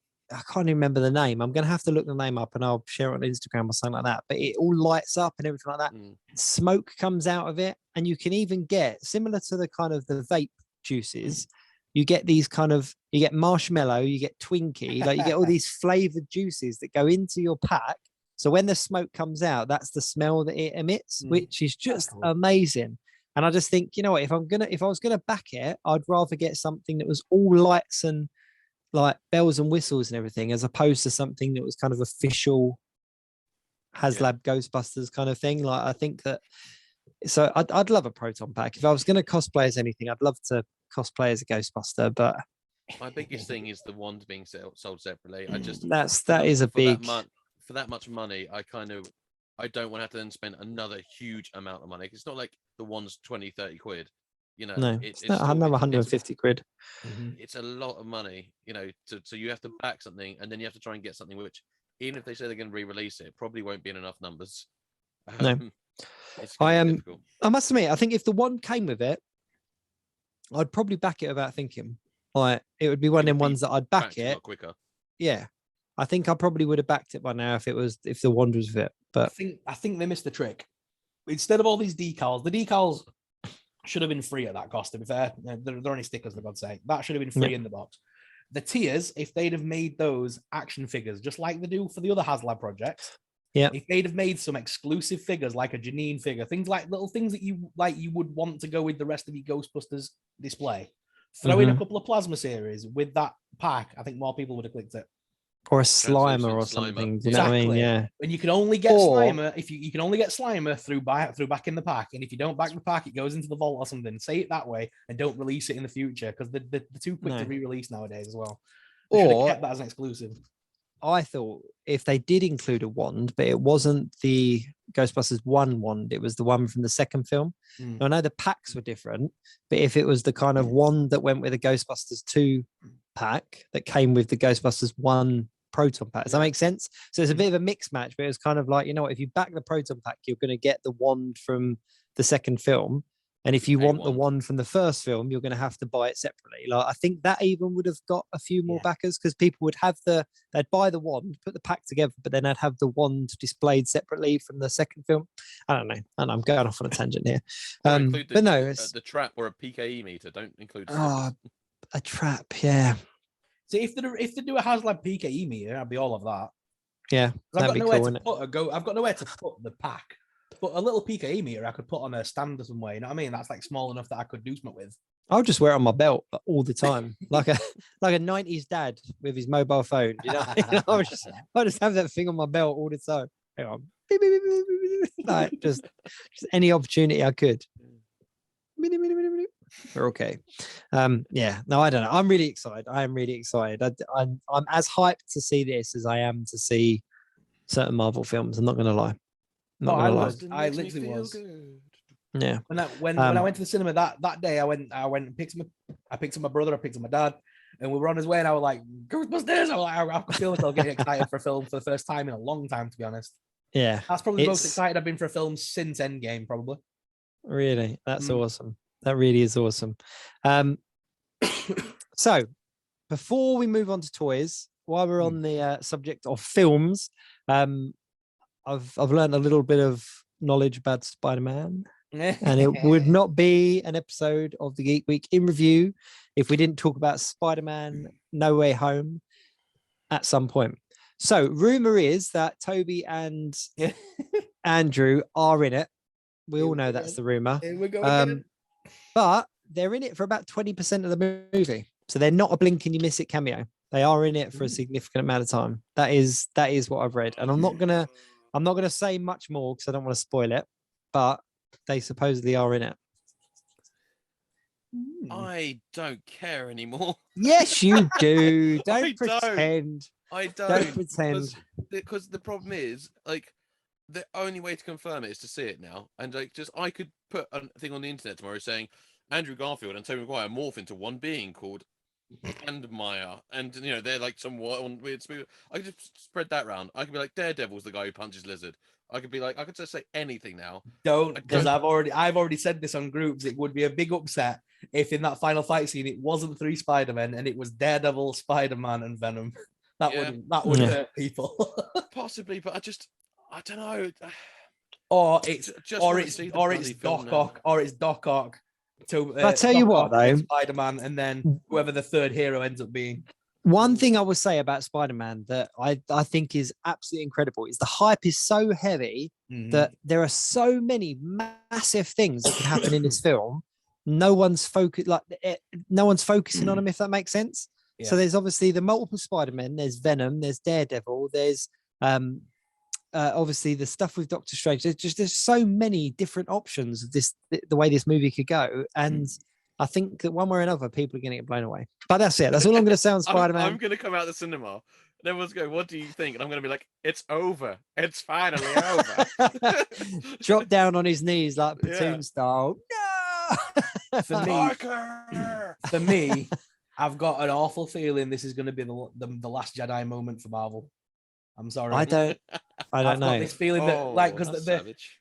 can't even remember the name. I'm going to have to look the name up and I'll share it on Instagram or something like that. But it all lights up and everything like that. Smoke comes out of it. And you can even get, similar to the kind of the vape juices, you get these you get marshmallow, you get Twinkie, like you get all these flavored juices that go into your pack. So when the smoke comes out, that's the smell that it emits, which is just amazing. And I just think, you know what, if I was going to back it, I'd rather get something that was all lights and like bells and whistles and everything, as opposed to something that was kind of official HasLab Ghostbusters kind of thing. Like, I think that, so I'd love a proton pack. If I was going to cosplay as anything, I'd love to cosplay as a Ghostbuster. But my biggest thing is the wand being sold separately. For that much money, I don't want to have to then spend another huge amount of money. It's not like the wand's 20-30 quid. You know, No, it's not another 150 quid. It's a lot of money, you know. So you have to back something, and then you have to try and get something which, even if they say they're going to re-release it, probably won't be in enough numbers. No, it's gonna be difficult. I must admit, I think if the wand came with it, I'd probably back it without thinking. Like it would be one of them ones that I'd back it a lot quicker. Yeah, I think I probably would have backed it by now if the wand was with it. But I think they missed the trick. Instead of all these decals, the decals should have been free at that cost. To be fair, they're only stickers for God's sake. That should have been free in the box. The tiers, if they'd have made those action figures just like they do for the other HasLab projects, if they'd have made some exclusive figures like a Janine figure, things like little things that you would want to go with the rest of your Ghostbusters display, throw in a couple of plasma series with that pack, I think more people would have clicked it. Or a Slimer or something. Do you know what I mean? Yeah. And you can only get Slimer if you can only get Slimer through back in the pack. And if you don't back the pack, it goes into the vault or something. Say it that way and don't release it in the future because they're too quick to re-release nowadays as well. They should have kept that as an exclusive. I thought if they did include a wand, but it wasn't the Ghostbusters 1 wand, it was the one from the second film. I know the packs were different, but if it was the kind of wand that went with the Ghostbusters 2 pack that came with the Ghostbusters 1 proton pack, does that make sense? So it's a bit of a mixed match, but it was kind of like, you know what, if you back the proton pack, you're going to get the wand from the second film. And if you want the one from the first film, you're going to have to buy it separately. Like I think that even would have got a few more backers because people would have they'd buy the wand, put the pack together, but then they'd have the wand displayed separately from the second film. I don't know. And I'm going off on a tangent here. But no, it's the trap or a PKE meter. Don't include a trap. Yeah. So if they do a HasLab PKE meter, I'd be all of that. Yeah, I've got nowhere to put the pack. But a little PKE meter I could put on a stand or somewhere, you know what I mean? That's like small enough that I could do something with. I'll just wear it on my belt all the time, like a 90s dad with his mobile phone. You know, I'll just have that thing on my belt all the time. Hang on, beep, beep, beep, beep, beep. Like just any opportunity I could. We're okay. Yeah, no, I don't know. I'm really excited. I am really excited. I'm as hyped to see this as I am to see certain Marvel films. I'm not going to lie. I literally was. Yeah. When I went to the cinema that day, I went and picked up my brother, I picked up my dad, and we were on his way, and I was like, Ghostbusters! I could feel myself getting excited for a film for the first time in a long time, to be honest. Yeah. That's probably the most excited I've been for a film since Endgame, probably. Really? That's awesome. That really is awesome. So before we move on to toys, while we're on the subject of films, I've learned a little bit of knowledge about Spider-Man, and it would not be an episode of the Geek Week in review if we didn't talk about Spider-Man No Way Home at some point. So rumor is that Toby and Andrew are in it. We all know that's the rumor. But they're in it for about 20% of the movie. So they're not a blink and you miss it cameo. They are in it for a significant amount of time. That is what I've read. And I'm not gonna say much more because I don't want to spoil it, but they supposedly are in it. I don't care anymore. Yes, you do. Don't pretend. I don't. Don't pretend. Because the problem is, like, the only way to confirm it is to see it now. And like, I could put a thing on the internet tomorrow saying Andrew Garfield and Tobey Maguire morph into one being called Andmire, and you know they're like some weird speed. I could just spread that around. I could be like Daredevil's the guy who punches lizard. I could just say anything now. Because I've already said this on groups. It would be a big upset if in that final fight scene it wasn't 3 Spider-Men and it was Daredevil, Spider-Man, and Venom. That would hurt people. Possibly, but I don't know. Or it's Doc Ock. I tell you what, though, Spider-Man, and then whoever the third hero ends up being. One thing I would say about Spider-Man that I think is absolutely incredible is the hype is so heavy that there are so many massive things that can happen in this film. No one's focusing on them, if that makes sense. Yeah. So there's obviously the multiple Spider-Men. There's Venom. There's Daredevil. There's obviously the stuff with Doctor Strange. There's so many different options of the way this movie could go, and I think that one way or another people are going to get blown away. But that's it. That's all I'm going to say on Spider-Man. I'm going to come out of the cinema and everyone's going, what do you think? And I'm going to be like, it's over. It's finally over. Drop down on his knees like platoon style. For me, I've got an awful feeling this is going to be the last Jedi moment for Marvel. I'm sorry. I don't I've know. got this feeling that because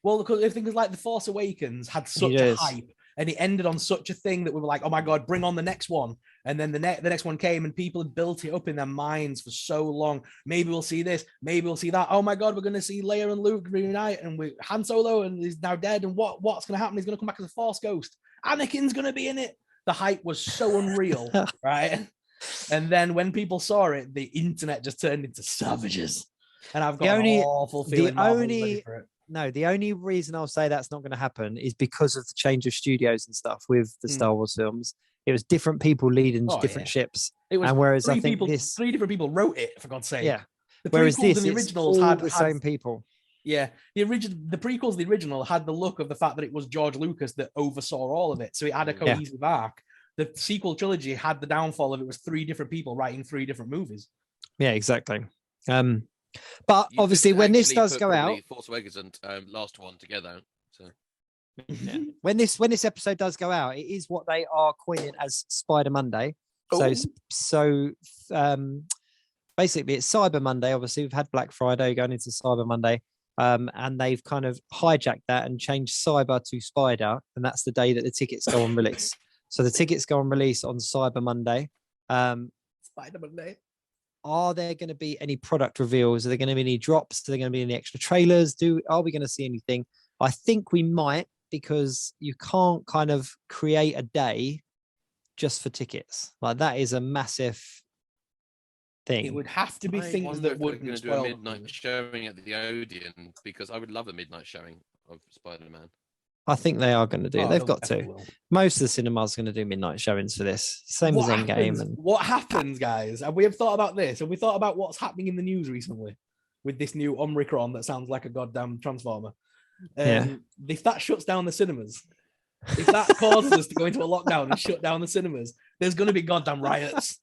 because if things like The Force Awakens had such a hype and it ended on such a thing that we were like, oh my God, bring on the next one. And then the next one came and people had built it up in their minds for so long. Maybe we'll see this, maybe we'll see that. Oh my God, we're going to see Leia and Luke reunite and Han Solo and he's now dead. And what's going to happen? He's going to come back as a Force ghost. Anakin's going to be in it. The hype was so unreal, right? And then when people saw it, the internet just turned into savages. And I've got an awful feeling. The only reason I'll say that's not going to happen is because of the change of studios and stuff with the Star Wars films. It was different people leading different ships. It was whereas three different people wrote it, for God's sake. Yeah. Whereas this, the originals had the same people. Yeah, the prequels, the original had the look of the fact that it was George Lucas that oversaw all of it, so it had a cohesive arc. The sequel trilogy had the downfall of it was three different people writing three different movies. Yeah, exactly. But obviously, when this does go out, Force Awakens and last one together. So when this episode does go out, it is what they are coining as Spider Monday. So basically, it's Cyber Monday. Obviously, we've had Black Friday going into Cyber Monday. And they've kind of hijacked that and changed Cyber to Spider, and that's the day that the tickets go on release. So the tickets go on release on Cyber Monday. Spider Monday. Are there going to be any product reveals? Are there going to be any drops? Are there going to be any extra trailers? Are we going to see anything? I think we might, because you can't kind of create a day just for tickets. Like, that is a massive thing. It would have to be things that wouldn't do a midnight showing at the Odeon, because I would love a midnight showing of Spider-Man. I think they are going to do it. They've got to. Most of the cinemas are going to do midnight showings for this. Same as Endgame. What happens, guys? And we have thought about this. Have we thought about what's happening in the news recently with this new Omicron that sounds like a goddamn transformer? If that shuts down the cinemas, if that causes us to go into a lockdown and shut down the cinemas, there's going to be goddamn riots.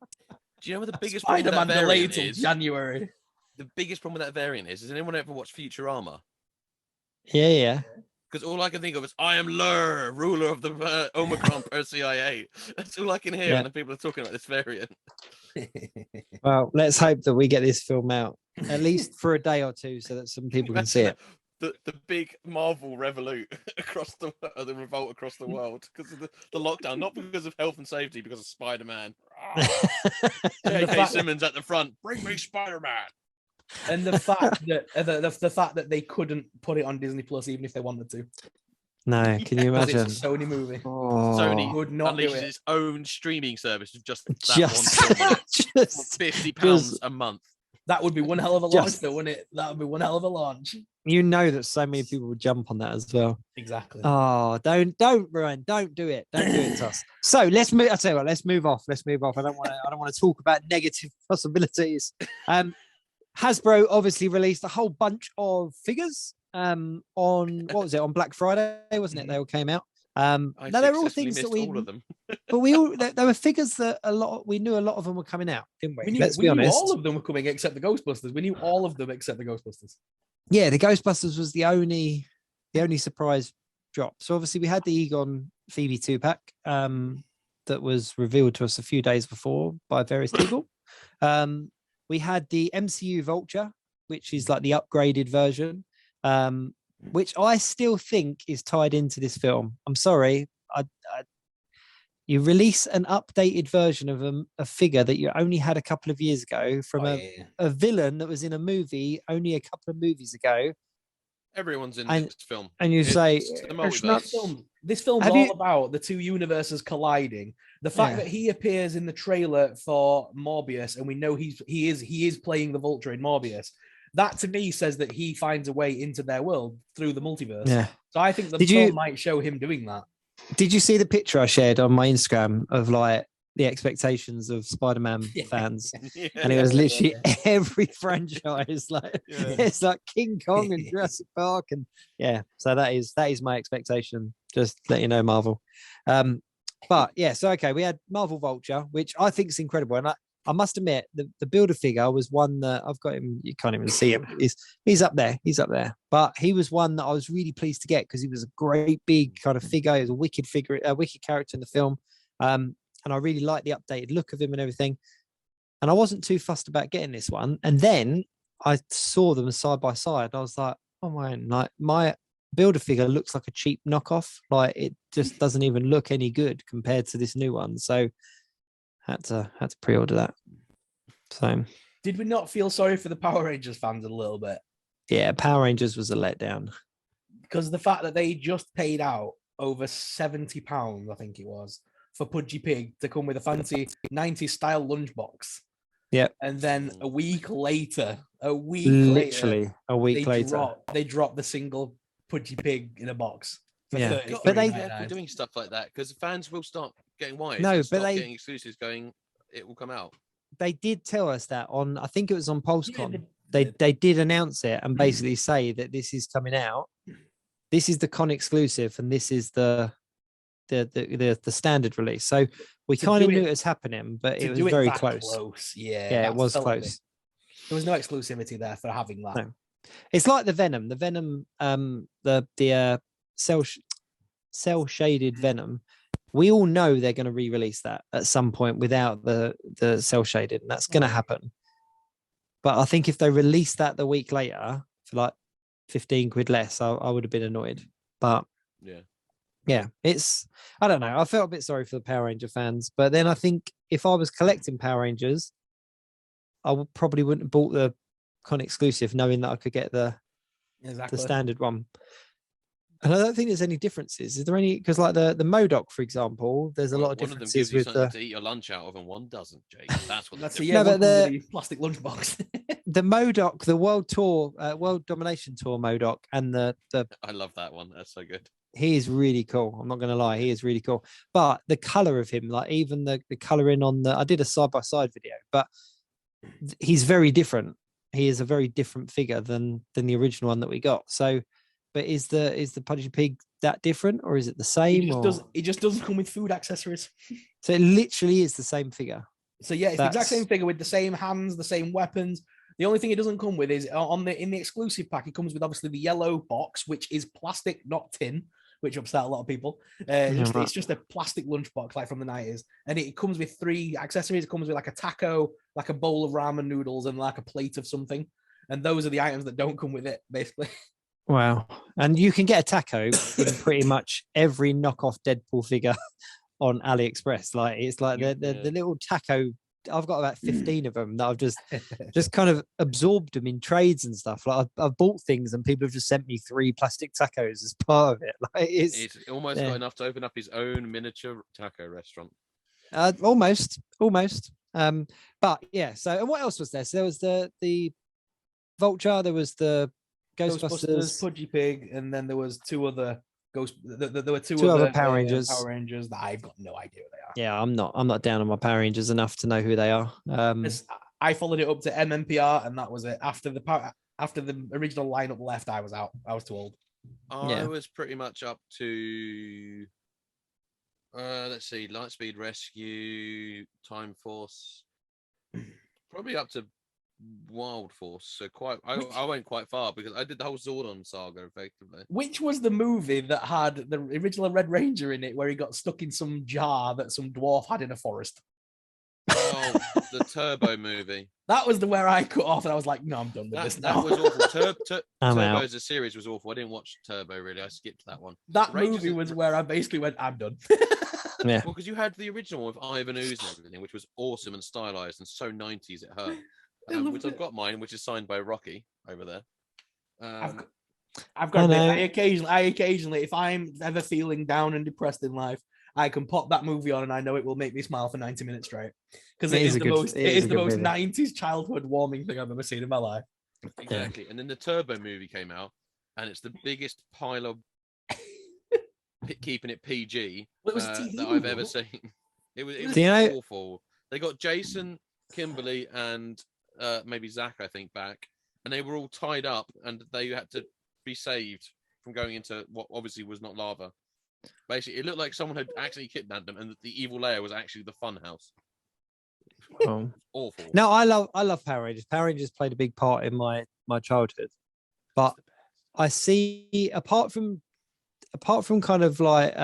Do you know what the biggest Spider-Man delayed till January? The biggest problem with that variant is, has anyone ever watched Futurama? Yeah. Because all I can think of is, I am Lur, ruler of the Omicron CIA. That's all I can hear when the people are talking about this variant. Well, let's hope that we get this film out, at least for a day or two, so that some people can see it. The big Marvel revolt across the revolt across the world because of the lockdown, not because of health and safety, because of Spider-Man. J.K. Simmons at the front, bring me Spider-Man. And the fact that the fact that they couldn't put it on Disney Plus even if they wanted to. No, can you imagine? It's a Sony movie. Sony would not unleashes its own streaming service of just that just one film just £50 a month. That would be one hell of a launch, though, wouldn't it? That would be one hell of a launch. You know that so many people would jump on that as well. Exactly. Oh, don't Ryan, don't do it. Don't do it to us. So let's move. I tell you what, let's move off. I don't want to talk about negative possibilities. Hasbro obviously released a whole bunch of figures on what was it, on Black Friday, wasn't it? They all came out. Now they're all things that all of them. But there were figures that we knew a lot of them were coming out, didn't we? Let's be honest. All of them were coming except the Ghostbusters. We knew all of them except the Ghostbusters. Yeah, the Ghostbusters was the only surprise drop. So obviously we had the Egon Phoebe 2-pack that was revealed to us a few days before by various people. We had the MCU Vulture, which is like the upgraded version, which I still think is tied into this film. I'm sorry. You release an updated version of a figure that you only had a couple of years ago from a villain that was in a movie only a couple of movies ago. Everyone's in this film. And you say, this film's all about the two universes colliding. The fact that he appears in the trailer for Morbius, and we know he is playing the Vulture in Morbius, that to me says that he finds a way into their world through the multiverse. Yeah. So I think the film might show him doing that. Did you see the picture I shared on my Instagram of like the expectations of Spider-Man fans? And it was literally every franchise. Like it's like King Kong and Jurassic Park, and so that is my expectation. Just let you know, Marvel. But yeah, so okay, we had Marvel Vulture, which I think is incredible, and I must admit, the Build-A-Figure was one that I've got him. You can't even see him. He's up there. He's up there. But he was one that I was really pleased to get because he was a great big kind of figure. He was a wicked figure, a wicked character in the film. And I really liked the updated look of him and everything. And I wasn't too fussed about getting this one. And then I saw them side by side. I was like, oh man, like my Build-A-Figure looks like a cheap knockoff. Like it just doesn't even look any good compared to this new one. So had to pre-order that. So did we not feel sorry for the Power Rangers fans a little bit? Yeah, Power Rangers was a letdown. Because the fact that they just paid out over £70, I think it was, for Pudgy Pig to come with a fancy 90s style lunchbox. Yeah. And then a week later, literally a week later, they dropped the single Pudgy Pig in a box. Yeah, but they're doing stuff like that because fans will start getting wise. No, but getting exclusives going. It will come out. They did tell us that on, I think it was on PulseCon. Yeah, they did announce it and basically say that this is coming out. This is the con exclusive, and this is the standard release. So we kind of knew it was happening, but it was very close. Yeah, it was close. There was no exclusivity there for having that. No. It's like the Venom, the cell shaded Venom. We all know they're going to re-release that at some point without the cell shaded, and that's going to happen. But I think if they release that the week later for like 15 quid less, I would have been annoyed. But yeah, I don't know. I felt a bit sorry for the Power Ranger fans, but then I think if I was collecting Power Rangers, I probably wouldn't have bought the con exclusive, knowing that I could get the standard one. And I don't think there's any differences. Is there any? Because like the MODOK, for example, there's a lot of differences with the to eat your lunch out of, and one doesn't. Jake, that's what. That's the plastic lunchbox. The MODOK, the World Domination Tour MODOK, and the I love that one. That's so good. He is really cool. I'm not going to lie, he is really cool. But the color of him, like even the coloring on I did a side by side video, but he's very different. He is a very different figure than the original one that we got. So. But is the Pudgy Pig that different, or is it the same? It just doesn't come with food accessories. So it literally is the same figure. So yeah, it's the exact same figure with the same hands, the same weapons. The only thing it doesn't come with is in the exclusive pack. It comes with obviously the yellow box, which is plastic, not tin, which upset a lot of people. It's just a plastic lunchbox like from the 90s, and it comes with 3 accessories. It comes with like a taco, like a bowl of ramen noodles, and like a plate of something. And those are the items that don't come with it, basically. Wow. And you can get a taco in pretty much every knockoff Deadpool figure on AliExpress. Like it's like the little taco. I've got about 15 of them that I've just kind of absorbed them in trades and stuff. Like I've bought things and people have just sent me 3 plastic tacos as part of it. Like it's almost got enough to open up his own miniature taco restaurant. Almost. But yeah. So and what else was there? So there was the Vulture. There was the Ghostbusters, Pudgy Pig, and then there was 2 other there were two other Power Rangers. Power Rangers that I've got no idea what they are. Yeah, I'm not down on my Power Rangers enough to know who they are. I followed it up to MMPR, and that was it. After the original lineup left, I was out. I was too old. I was pretty much up to let's see, Lightspeed Rescue, Time Force, probably up to Wild Force. So I went quite far because I did the whole Zordon saga effectively. Which was the movie that had the original Red Ranger in it, where he got stuck in some jar that some dwarf had in a forest? Oh, the Turbo movie. That was where I cut off, and I was like, "No, I'm done with this now." That was awful. Turbo as out. a series was awful. I didn't watch Turbo really. I skipped that one. That movie was where I basically went, "I'm done." Yeah. Well, because you had the original one with Ivan Ooze and everything, which was awesome and stylized and so 90s it hurt. Which I've got mine, which is signed by Rocky over there. I've got. I occasionally, if I'm ever feeling down and depressed in life, I can pop that movie on, and I know it will make me smile for 90 minutes straight. Because it is the most 90s childhood warming thing I've ever seen in my life. Exactly. Yeah. And then the Turbo movie came out, and it's the biggest pile of keeping it PG that I've ever seen. It was awful. They got Jason, Kimberly, and maybe Zach, I think, back, and they were all tied up, and they had to be saved from going into what obviously was not lava. Basically, it looked like someone had actually kidnapped them, and the evil layer was actually the fun house. Awful. No, I love Power Rangers. Power Rangers played a big part in my childhood, but I see apart from kind of like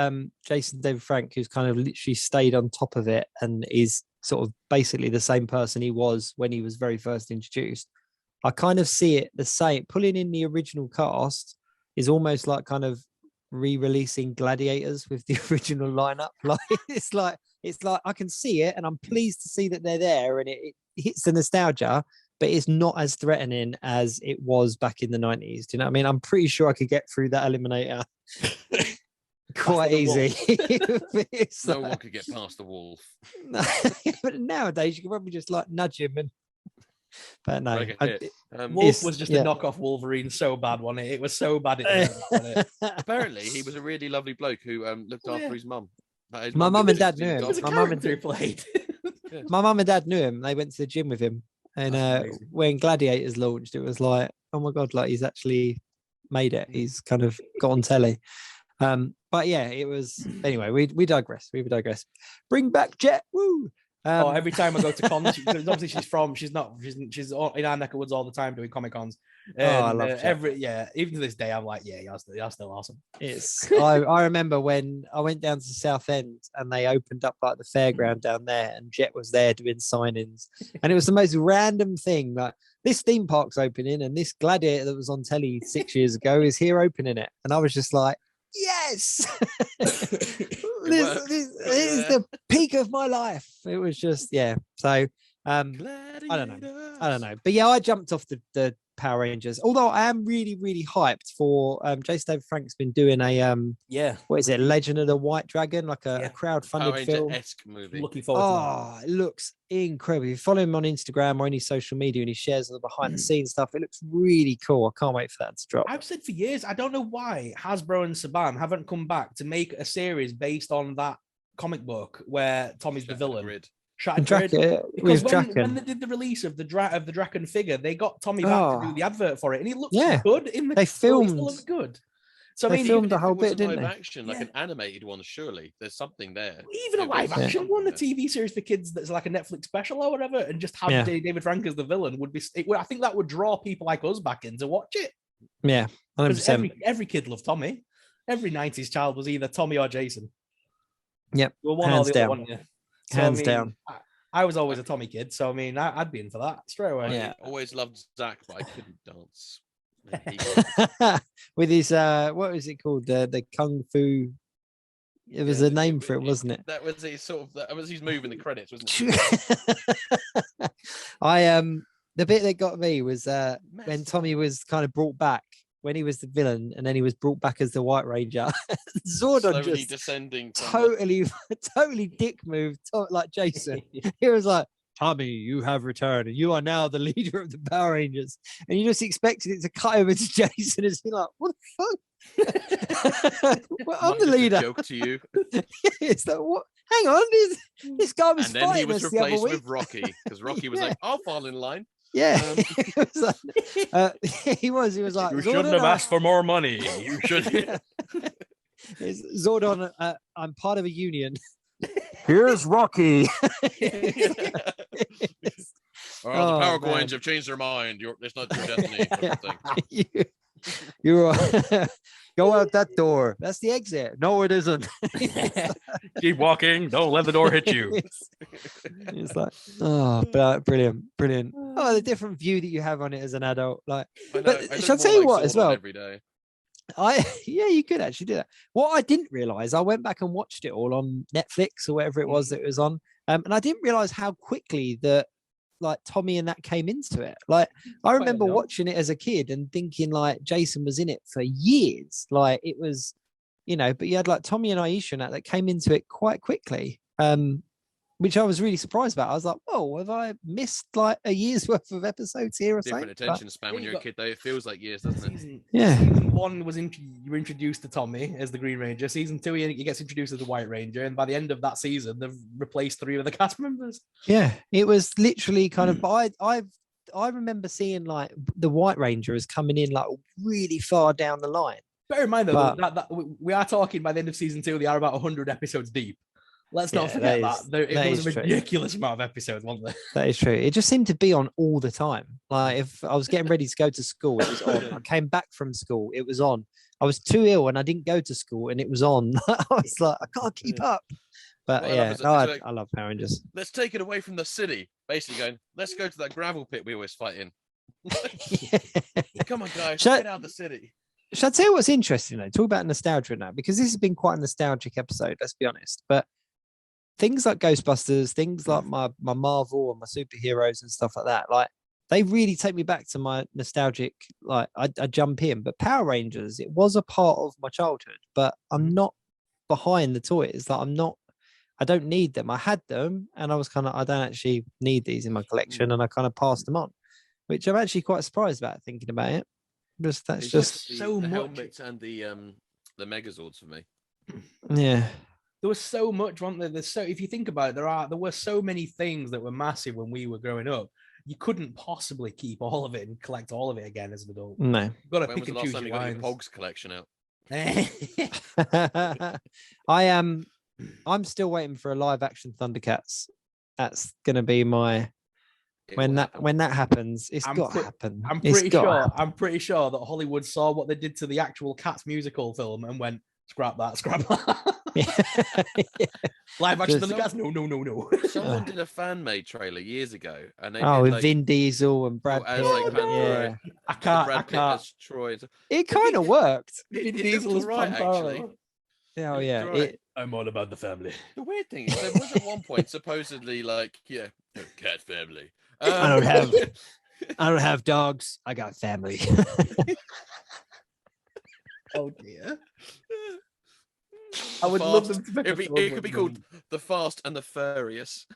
Jason David Frank, who's kind of literally stayed on top of it and is sort of basically the same person he was when he was very first introduced. I kind of see it the same. Pulling in the original cast is almost like kind of re-releasing Gladiators with the original lineup. Like it's like I can see it, and I'm pleased to see that they're there, and it hits the nostalgia, but it's not as threatening as it was back in the 90s. Do you know what I mean? I'm pretty sure I could get through that eliminator quite easy. No one could get past the wolf. But nowadays you can probably just like nudge him and. But no, Wolf was just a knockoff Wolverine. So bad, wasn't it? It was so bad. Apparently, he was a really lovely bloke who looked after his mum. My mum and dad knew him. My mum and dad played. My mum and dad knew him. They went to the gym with him, and when Gladiators launched, it was like, oh my god, like he's actually made it. He's kind of got on telly. But yeah, it was. Anyway, we digress. We digress. Bring back Jet. Woo. Every time I go to cons, because obviously she's in our neck of woods all the time doing Comic Cons. I love even to this day, I'm like, you're still awesome. I remember when I went down to Southend and they opened up like the fairground down there, and Jet was there doing signings, and it was the most random thing. Like, this theme park's opening, and this Gladiator that was on telly 6 years ago is here opening it, and I was just like, yes. This is the peak of my life. It was just so I don't know, but yeah, I jumped off the Power Rangers, although I am really hyped for Jason David Frank's been doing a what is it, Legend of the White Dragon, like a crowdfunded film-esque movie. Looking forward to it looks incredible. If you follow him on Instagram or any social media and he shares the behind the scenes stuff, it looks really cool. I can't wait for that to drop. I've said for years, I don't know why Hasbro and Saban haven't come back to make a series based on that comic book where Tommy's the villain. Because when they did the release of the Draken figure, they got Tommy back to do the advert for it, and he looked good in the. They filmed good. So they filmed the whole bit, didn't they? Action, like an animated one, surely there's something there. Even a live action one, a TV series for kids that's like a Netflix special or whatever, and just have David Frank as the villain would be. I think that would draw people like us back in to watch it. Yeah, 100%. Every kid loved Tommy. Every 90s child was either Tommy or Jason. Yep, hands down. Hands down. I was always a Tommy kid, so I mean, I'd be in for that straight away. Yeah, I always loved Zach, but I couldn't dance. With his what was it called? The kung fu. It was a name for it, wasn't it? That was his that was his move in the credits, wasn't it? The bit that got me was when Tommy was kind of brought back. When he was the villain, and then he was brought back as the White Ranger. Zordon slowly just descending, totally dick moved, like Jason. He was like, "Tommy, you have returned, and you are now the leader of the Power Rangers." And you just expected it to cut over to Jason, and he's like, "What the fuck? Well, I'm the leader." Joke to you. It's like, what? Hang on, this guy was. And then he was replaced with Rocky, because Rocky was like, "I'll fall in line." Yeah, he was like, you shouldn't have asked for more money. You should. Zordon, I'm part of a union. Here's Rocky. The power coins have changed their mind. It's not your destiny. You go out that door. That's the exit. No, it isn't. Keep walking. Don't let the door hit you. It's like, brilliant. Oh, the different view that you have on it as an adult. Like, but shall I tell you what as well? Every day. You could actually do that. What I didn't realize, I went back and watched it all on Netflix or whatever it was that it was on, and I didn't realize how quickly that like Tommy and that came into it. Like, I remember watching it as a kid and thinking like Jason was in it for years. Like, it was, but you had like Tommy and Aisha and that came into it quite quickly. Which I was really surprised about. I was like, whoa, have I missed like a year's worth of episodes here or something? Different attention span when you're a kid, though. It feels like years, doesn't it? Season 1 was you were introduced to Tommy as the Green Ranger. Season 2, he gets introduced as the White Ranger. And by the end of that season, they've replaced 3 of the cast members. Yeah, it was literally kind of, I remember seeing like the White Ranger as coming in like really far down the line. Bear in mind, though, that we are talking by the end of season 2, they are about 100 episodes deep. Let's not forget that. There was a ridiculous amount of episodes, wasn't there? That is true. It just seemed to be on all the time. Like if I was getting ready to go to school, it was on. I came back from school, it was on. I was too ill and I didn't go to school and it was on. I was like, I can't keep up. But I love Power Rangers. Let's take it away from the city. Basically going, let's go to that gravel pit we always fight in. Come on, guys, get out of the city. Should I tell you what's interesting though? Talk about nostalgia now, because this has been quite a nostalgic episode, let's be honest. But things like Ghostbusters, things like my Marvel and my superheroes and stuff like that, like they really take me back to my nostalgic, like I jump in. But Power Rangers, it was a part of my childhood, but I'm not behind the toys. Like I don't need them. I had them and I was kind of, I don't actually need these in my collection, and I kind of passed them on, which I'm actually quite surprised about thinking about it. That's just so the much. helmets and the Megazords for me. Yeah. There was so much, wasn't there? There's so, if you think about it, there were so many things that were massive when we were growing up. You couldn't possibly keep all of it and collect all of it again as an adult. No. You've got to When pick was the and last choose time you your got your lines. Pogs collection out? I am. I'm still waiting for a live action Thundercats. That's gonna be my when that happens. It's got to happen. I'm pretty sure that Hollywood saw what they did to the actual Cats musical film and went, scrap that. Live action Thundercats? No. Someone did a fan made trailer years ago, and they with like, Vin Diesel and Brad Pitt. Yeah, I can't. As Troy. It kind of worked. Vin Diesel is right, actually. Oh yeah. Right. I'm all about the family. The weird thing is, there was at one point supposedly like, cat family. I don't have dogs. I got family. Oh dear. I would love them to make it could be called The Fast and the Furious.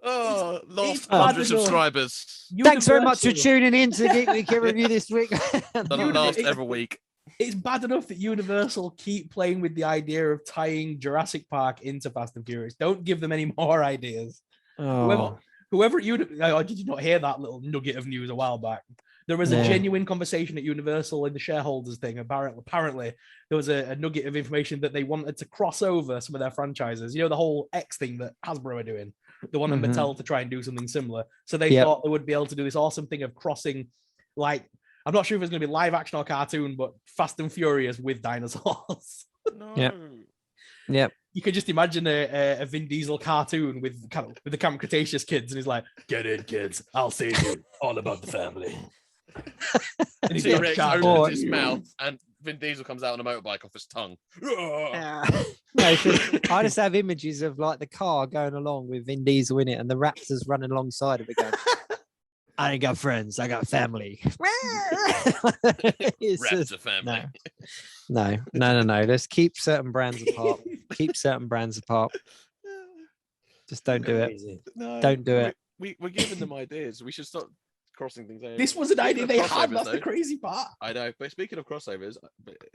Lost 100 subscribers. Thanks very much for tuning in to Geek Week Review this week. The last ever week. It's bad enough that Universal keep playing with the idea of tying Jurassic Park into Fast and Furious. Don't give them any more ideas. Whoever did you not hear that little nugget of news a while back? There was a genuine conversation at Universal in the shareholders thing. Apparently, there was a nugget of information that they wanted to cross over some of their franchises. You know, the whole X thing that Hasbro are doing. They wanted Mattel to try and do something similar. So they thought they would be able to do this awesome thing of crossing, like, I'm not sure if it's going to be live action or cartoon, but Fast and Furious with dinosaurs. No. Yep. You could just imagine a Vin Diesel cartoon with the Camp Cretaceous kids, and he's like, "Get in, kids! I'll save you. All about the family." And he's T-Rex opens his mouth, and Vin Diesel comes out on a motorbike off his tongue. I just have images of like the car going along with Vin Diesel in it, and the Raptors running alongside of it going, I ain't got friends, I got family. Raptor family. No. Let's keep certain brands apart. Just don't do it. No, don't do it. We're giving them ideas. We should stop crossing things over. This was an idea they had. That's the crazy part. I know. But speaking of crossovers,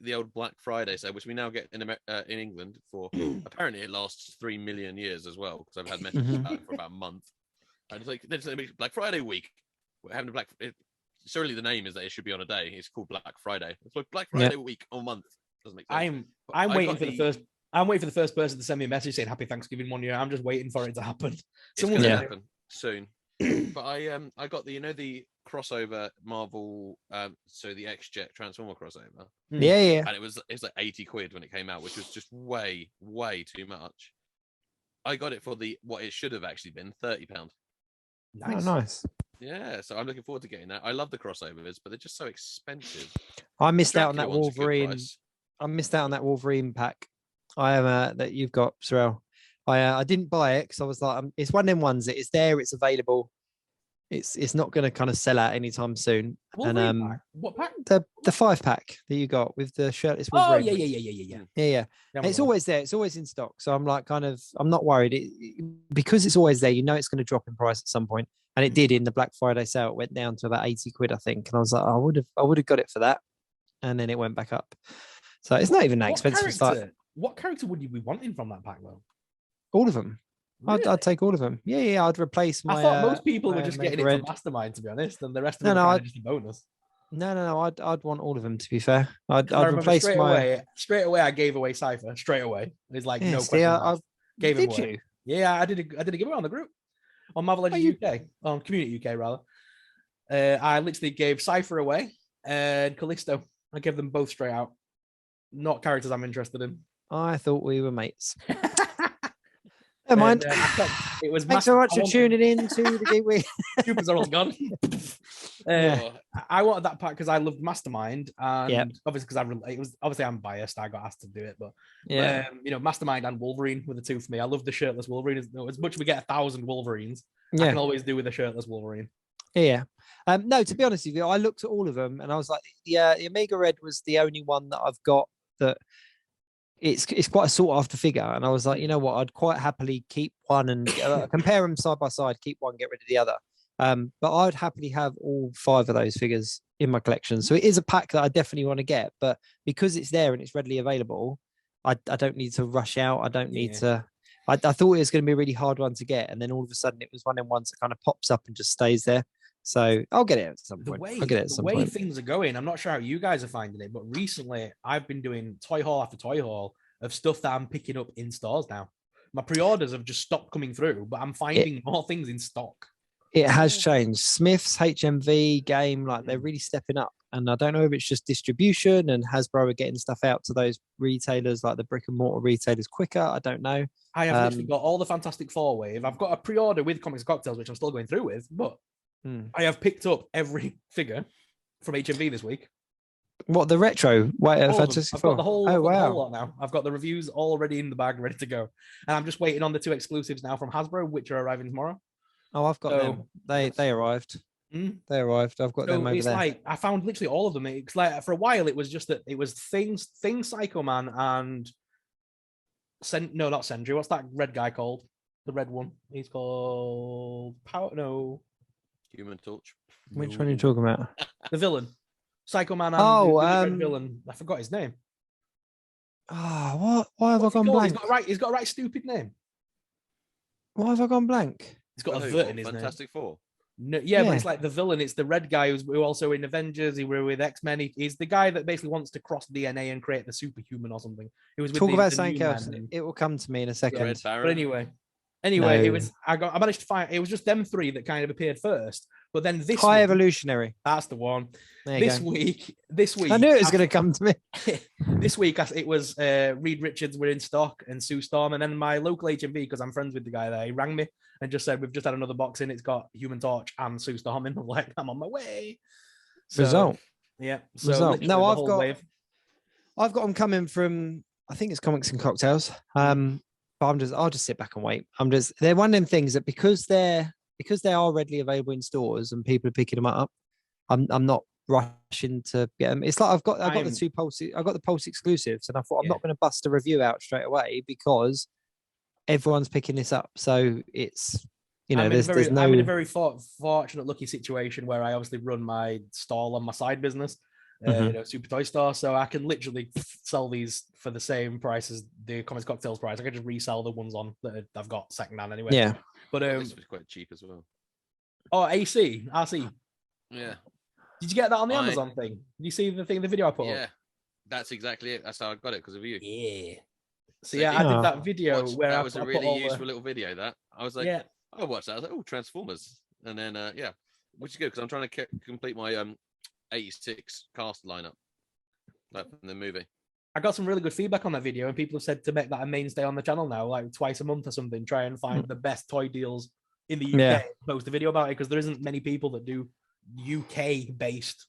the old Black Friday sale, which we now get in England for, apparently it lasts 3 million years as well, because I've had messages about it for about a month. And it's like, Black Friday week. We're having surely the name is that it should be on a day. It's called Black Friday. It's like Black Friday week or month. Doesn't make sense. I'm waiting for the first. I'm waiting for the first person to send me a message saying Happy Thanksgiving 1 year. I'm just waiting for it to happen. Someone's going to happen soon. But I got the crossover Marvel, so the X-Jet Transformer crossover. Yeah. And it's like 80 quid when it came out, which was just way too much. I got it for what it should have actually been, £30. Nice. Oh, nice. Yeah, so I'm looking forward to getting that. I love the crossovers, but they're just so expensive. I missed out on that Wolverine. I missed out on that Wolverine pack. I am that you've got, Sorrell. I didn't buy it because I was like, it's one of them ones that it's there, it's available. It's not going to kind of sell out anytime soon. Wolverine pack? What pack? The 5-pack that you got with the shirtless Wolverine. Yeah. It's always there. It's always in stock. So I'm like, I'm not worried because it's always there. You know, it's going to drop in price at some point, and it did in the Black Friday sale. It went down to about 80 quid, I think, and I was like, I would have got it for that, and then it went back up. So it's not even that expensive. What character would you be wanting from that pack though? All of them. Really? I'd take all of them. Yeah. I'd replace my. I thought most people were just getting it for Mastermind, to be honest, and the rest of them are just a bonus. No. I'd want all of them. To be fair, I'd I remember replace straight away. I gave away Cypher straight away. It's like Yeah, no see, question. I Gave him did away. you? Yeah, I did a giveaway on the group on Marvel Legends UK, on Community UK rather. I literally gave Cypher away and Callisto. I gave them both straight out. Not characters I'm interested in. I thought we were mates. Never mind. It was Thanks so much for tuning in to the Gateway. SuperSorrell's gone. I wanted that pack because I loved Mastermind, and obviously because I'm biased. I got asked to do it, but Mastermind and Wolverine were the two for me. I love the shirtless Wolverine. As much as we get 1,000 Wolverines, I can always do with a shirtless Wolverine. Yeah. No, to be honest with you, I looked at all of them and I was like, the Omega Red was the only one that I've got that it's quite a sought after figure. And I was like, you know what, I'd quite happily keep one and compare them side by side, keep one, get rid of the other. But I'd happily have all 5 of those figures in my collection. So it is a pack that I definitely want to get, but because it's there and it's readily available, I don't need to rush out. I don't need to. I thought it was going to be a really hard one to get, and then all of a sudden it was one of them ones that kind of pops up and just stays there. So I'll get it at some point. The way things are going, I'm not sure how you guys are finding it, but recently I've been doing toy haul after toy haul of stuff that I'm picking up in stores now. My pre-orders have just stopped coming through, but I'm finding more things in stock. It has changed. Smith's, HMV, Game, like they're really stepping up. And I don't know if it's just distribution and Hasbro are getting stuff out to those retailers, like the brick and mortar retailers, quicker. I don't know. I have literally got all the Fantastic Four wave. I've got a pre-order with Comics Cocktails, which I'm still going through with, but I have picked up every figure from HMV this week. What, the retro? Fantastic Four? I've got the whole lot now. I've got the reviews already in the bag, ready to go. And I'm just waiting on the 2 exclusives now from Hasbro, which are arriving tomorrow. Oh, I've got them. They arrived. They arrived. I've got them over there. Like I found literally all of them. It's like for a while it was just that it was Thing, Psycho Man, and not Sentry. What's that red guy called? The red one. He's called Human Torch. Which one are you talking about? The villain. Psycho Man and the red villain. I forgot his name. What? Why have I gone blank? He's got a right stupid name. Why have I gone blank? He's got a vert in his name. Fantastic Four. No, but it's like the villain. It's the red guy who's also in Avengers. He was with X-Men. He's the guy that basically wants to cross DNA and create the superhuman or something. He was with Talk about something else. It will come to me in a second. But anyway, it was. I managed to find. It was just them 3 that kind of appeared first. But then this High Evolutionary. That's the one. This week. I knew it was going to come to me. This week it was Reed Richards were in stock and Sue Storm, and then my local HMV, because I'm friends with the guy there, he rang me and just said, we've just had another box in. It's got Human Torch and Sue Storm in. I'm like, I'm on my way. Result. Yeah. Result. No, I've got them coming from, I think it's Comics and Cocktails. But I'll just sit back and wait. They're one of them things that because they are readily available in stores and people are picking them up, I'm not rushing to get them. It's like I've got the 2 Pulse, I got the Pulse exclusives, and I thought I'm not going to bust a review out straight away because everyone's picking this up. So it's I'm in a very fortunate, lucky situation where I obviously run my stall on my side business, Super Toy Store, so I can literally sell these for the same price as the Comics Cocktails price. I can just resell the ones on that I've got secondhand anyway. Yeah, but this was quite cheap as well. Oh, RC. Yeah. Did you get that on the Amazon thing? Did you see the video I put up? Yeah, that's exactly it. That's how I got it, because of you. Yeah. So I did that video where that was a really useful little video. That I was like, I watched that. I was like, oh, Transformers, and then which is good because I'm trying to complete my 86 cast lineup, like from the movie. I got some really good feedback on that video, and people have said to make that a mainstay on the channel now, like twice a month or something. Try and find the best toy deals in the UK. Post a video about it because there isn't many people that do UK based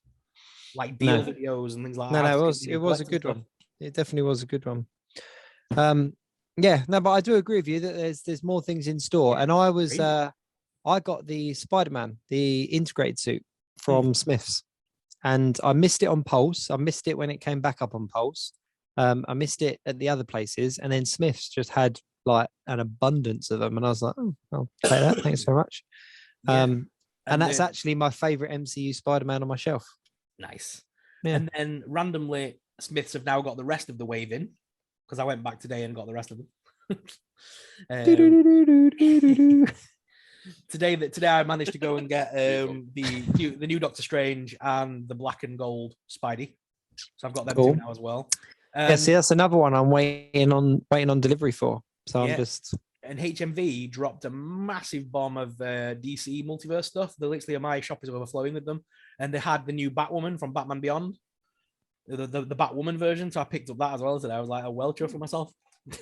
like deal videos and things like that. No, it was a good one. It definitely was a good one. But I do agree with you that there's more things in store. And I was I got the Spider-Man, the integrated suit from Smith's, and I missed it on Pulse. I missed it when it came back up on Pulse. I missed it at the other places, and then Smith's just had like an abundance of them, and I was like, oh, I'll take that. Thanks very much. And that's actually my favorite MCU Spider-Man on my shelf. Nice. Yeah. And then randomly, Smiths have now got the rest of the wave in, because I went back today and got the rest of them. today I managed to go and get the new Doctor Strange and the black and gold Spidey. So I've got them two now as well. Yeah, see, that's another one I'm waiting on delivery for. So I'm just. And HMV dropped a massive bomb of DC multiverse stuff. They literally, my shop is overflowing with them. And they had the new Batwoman from Batman Beyond, the Batwoman version. So I picked up that as well today. I was like, well chuffed for myself.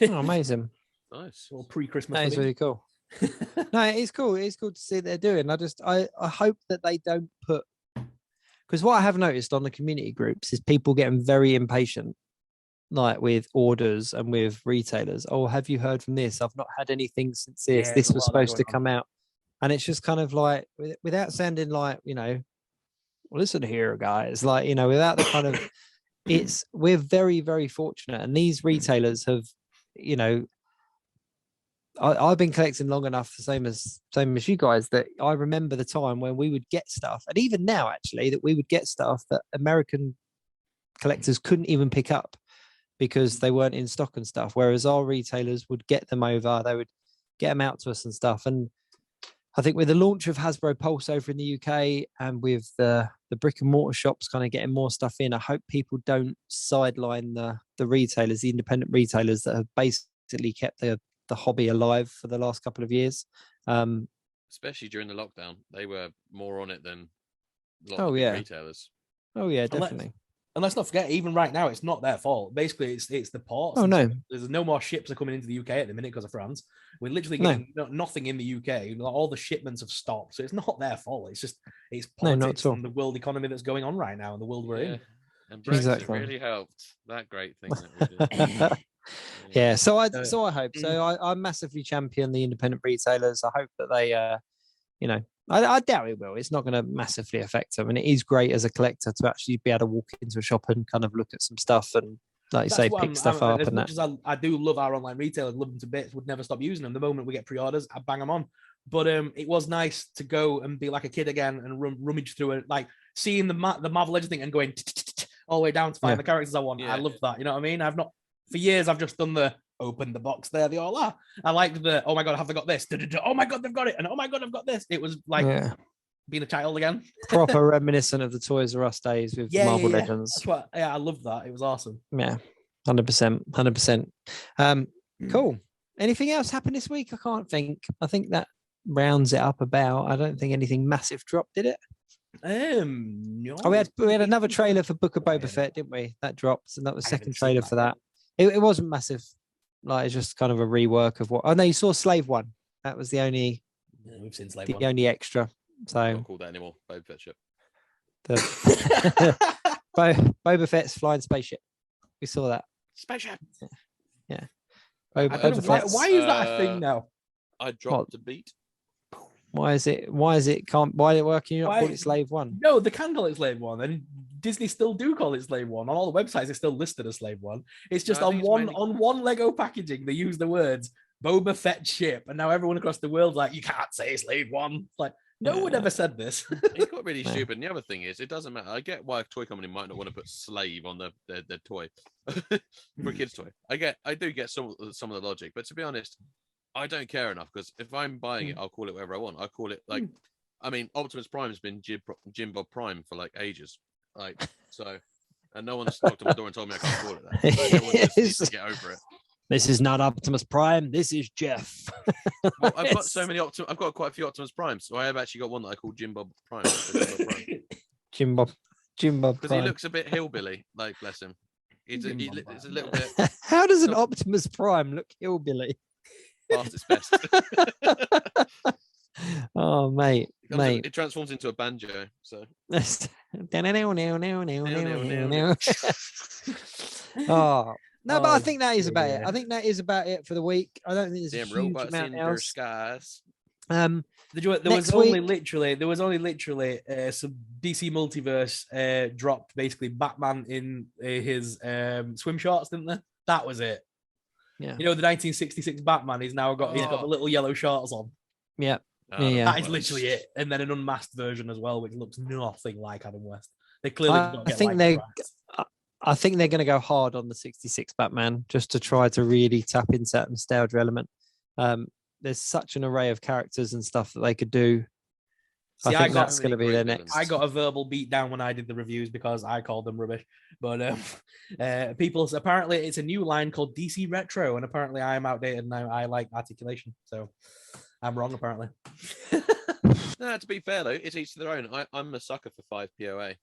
Oh, amazing. Nice. Well, pre-Christmas. That is really cool. No, it's cool. It's cool to see what they're doing. I hope that they don't put, because what I have noticed on the community groups is people getting very impatient, like with orders and with retailers. Oh, have you heard from this? I've not had anything since this. Yeah, this was supposed to come out. And it's just kind of like, without sounding like, well, listen here, guys, like, without the kind of, we're very, very fortunate. And these retailers have, I've been collecting long enough, the same as you guys, that I remember the time when we would get stuff, and even now actually, that we would get stuff that American collectors couldn't even pick up because they weren't in stock and stuff. Whereas our retailers would get them over, they would get them out to us and stuff. And I think with the launch of Hasbro Pulse over in the UK and with the brick and mortar shops kind of getting more stuff in, I hope people don't sideline the retailers, the independent retailers that have basically kept the hobby alive for the last couple of years. Especially during the lockdown, they were more on it than a lot of retailers. Oh yeah, definitely. And let's not forget, even right now, it's not their fault. Basically, it's the ports. Oh no, there's no more ships are coming into the UK at the minute because of France. We're literally getting nothing in the UK. All the shipments have stopped, so it's not their fault. It's politics and the world economy that's going on right now and the world we're in. And Brexit really helped that great thing that we did. Yeah, so I hope so. I massively champion the independent retailers. I hope that they, I doubt it will. It's not going to massively affect them, and it is great as a collector to actually be able to walk into a shop and kind of look at some stuff and, like you say, pick stuff up. As much as I do love our online retailers, love them to bits, would never stop using them. The moment we get pre-orders, I bang them on. But it was nice to go and be like a kid again and rummage through it, like seeing the Marvel Legends thing and going all the way down to find the characters I want. I love that. You know what I mean? I've not. For years, I've just done the open the box there, they all are. I like the, oh my God, have they got this? Oh my God, they've got it. And oh my God, I've got this. It was like being a child again. Proper reminiscent of the Toys R Us days with Marvel Legends. That's what, I love that. It was awesome. Yeah, 100%. Cool. Anything else happened this week? I can't think. I think that rounds it up about. I don't think anything massive dropped, did it? No. Oh, we had another trailer for Book of Boba Fett, didn't we? That dropped, and that was the second trailer for that. It wasn't massive. Like, it's just kind of a rework of what. Oh no, you saw Slave One. That was the only. Yeah, we've seen Slave One. The only extra. So I don't call that anymore. Boba Fett ship. Boba Fett's flying spaceship. We saw that. Spaceship. Yeah. Why is that a thing now? I dropped the beat. Why is it working? You not call it Slave One? No, they can call it Slave One, and Disney still do call it Slave One. On all the websites, it's still listed as Slave One. It's just on one Lego packaging, they use the words Boba Fett ship, and now everyone across the world's like, you can't say Slave One. It's like, no one ever said this. It got really stupid. And the other thing is, it doesn't matter. I get why a toy company might not want to put slave on their toy for a kid's toy. I do get some of the logic, but to be honest, I don't care enough, because if I'm buying it, I'll call it whatever I want. I call it like, I mean, Optimus Prime has been Jim Bob Prime for like ages, like so, and no one's knocked on my door and told me I can't call it that. So everyone just needs to get over it. This is not Optimus Prime. This is Jeff. Well, I've got so many I've got quite a few Optimus Primes, so I have actually got one that I call Jim Bob Prime. Jim Bob Prime. Because he looks a bit hillbilly, like, bless him. It's a little bit. How does an Optimus Prime look hillbilly? Past its best. Oh, mate. It transforms into a banjo. So. Oh. No, but I think that is about it. I think that is about it for the week. I don't think there's a huge amount else. Skies. There was only literally some DC multiverse dropped basically Batman in his swim shorts, didn't they? That was it. Yeah. You know, the 1966 Batman, he's got the little yellow shorts on. Yeah. That is literally it. And then an unmasked version as well, which looks nothing like Adam West. They clearly I think they're going to go hard on the 66 Batman just to try to really tap into that nostalgia element. there's such an array of characters and stuff that they could do. See, I think that's going to be their next. I got a verbal beat down when I did the reviews because I called them rubbish. But people, apparently it's a new line called DC Retro, and apparently I am outdated now. I like articulation, so I'm wrong apparently. No, to be fair though, it's each to their own. I'm a sucker for 5 POA,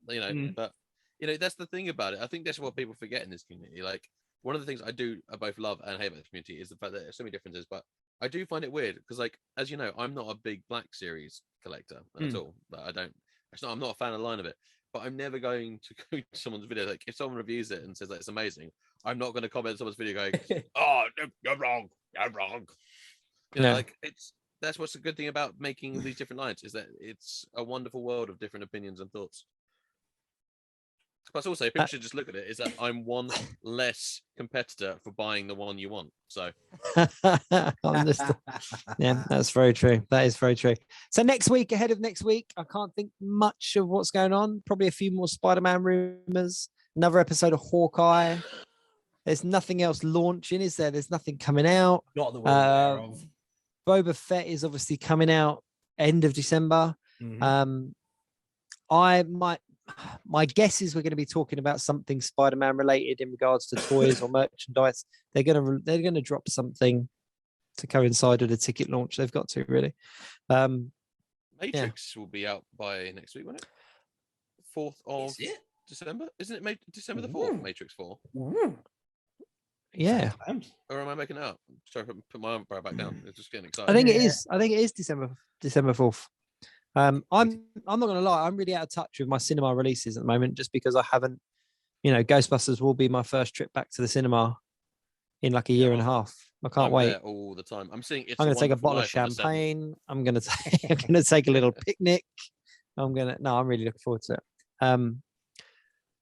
you know, but you know that's the thing about it. I think that's what people forget in this community. Like one of the things I both love and hate about the community is the fact that there's so many differences, but I do find it weird because, like, as you know, I'm not a big Black Series collector at all. But I'm not a fan of the line of it. But I'm never going to go to someone's video. Like, if someone reviews it and says that it's amazing, I'm not going to comment on someone's video going, "Oh, no, you're wrong, you're wrong." You know, like that's what's the good thing about making these different lines is that it's a wonderful world of different opinions and thoughts. Plus, also, people should just look at it. Is that I'm one less competitor for buying the one you want. So, yeah, that's very true. That is very true. So next week, ahead of next week, I can't think much of what's going on. Probably a few more Spider-Man rumors. Another episode of Hawkeye. There's nothing else launching, is there? There's nothing coming out. Not that we're aware of. Boba Fett is obviously coming out end of December. My guess is we're going to be talking about something Spider-Man related in regards to toys or merchandise. They're going to drop something to coincide with the ticket launch. They've got to really. Matrix will be out by next week, won't it? 4th of December, isn't it? December the 4th, Matrix 4. Yeah. Or am I making it up? Sorry, put my umbrella back down. It's just getting excited. I think it is. I think it is December 4th. I'm not gonna lie, I'm really out of touch with my cinema releases at the moment just because I haven't, you know, Ghostbusters will be my first trip back to the cinema in like a year and a half. I can't wait. There all the time. I'm seeing I'm gonna take a bottle of champagne. I'm gonna take a little picnic. I'm really looking forward to it.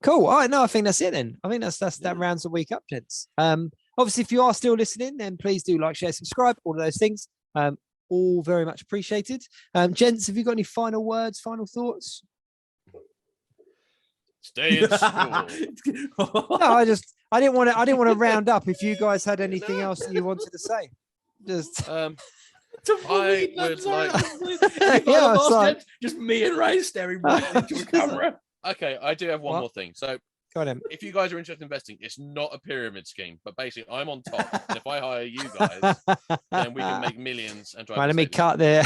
Cool. All right, no, I think that's it then. I think that rounds the week up, gents. Obviously, if you are still listening, then please do like, share, subscribe, all of those things. All very much appreciated. Gents, have you got any final words, final thoughts? Stay in school. No, I didn't want to round up if you guys had anything else that you wanted to say. Just I would like just me and Ray staring right into a camera. Okay, I do have one more thing. So if you guys are interested in investing, it's not a pyramid scheme, but basically I'm on top. And if I hire you guys, then we can make millions and drive. Right, let me cut there.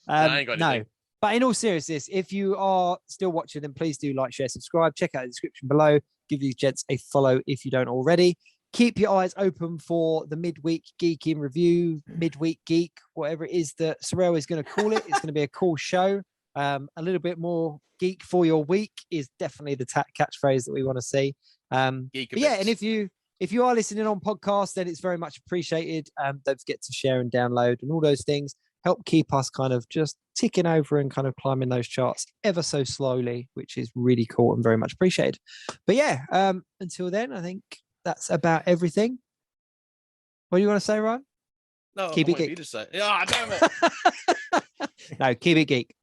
I ain't got anything. No, but in all seriousness, if you are still watching, then please do like, share, subscribe. Check out the description below. Give these gents a follow if you don't already. Keep your eyes open for the midweek geek in review, midweek geek, whatever it is that Sorrell is going to call it. It's going to be a cool show. A little bit more geek for your week is definitely the catchphrase that we want to see. And if you are listening on podcast, then it's very much appreciated. Don't forget to share and download and all those things. Help keep us kind of just ticking over and kind of climbing those charts ever so slowly, which is really cool and very much appreciated. But yeah, until then, I think that's about everything. What do you want to say, Ryan? No, keep it geek. You to say. Yeah, damn it. No, keep it geek.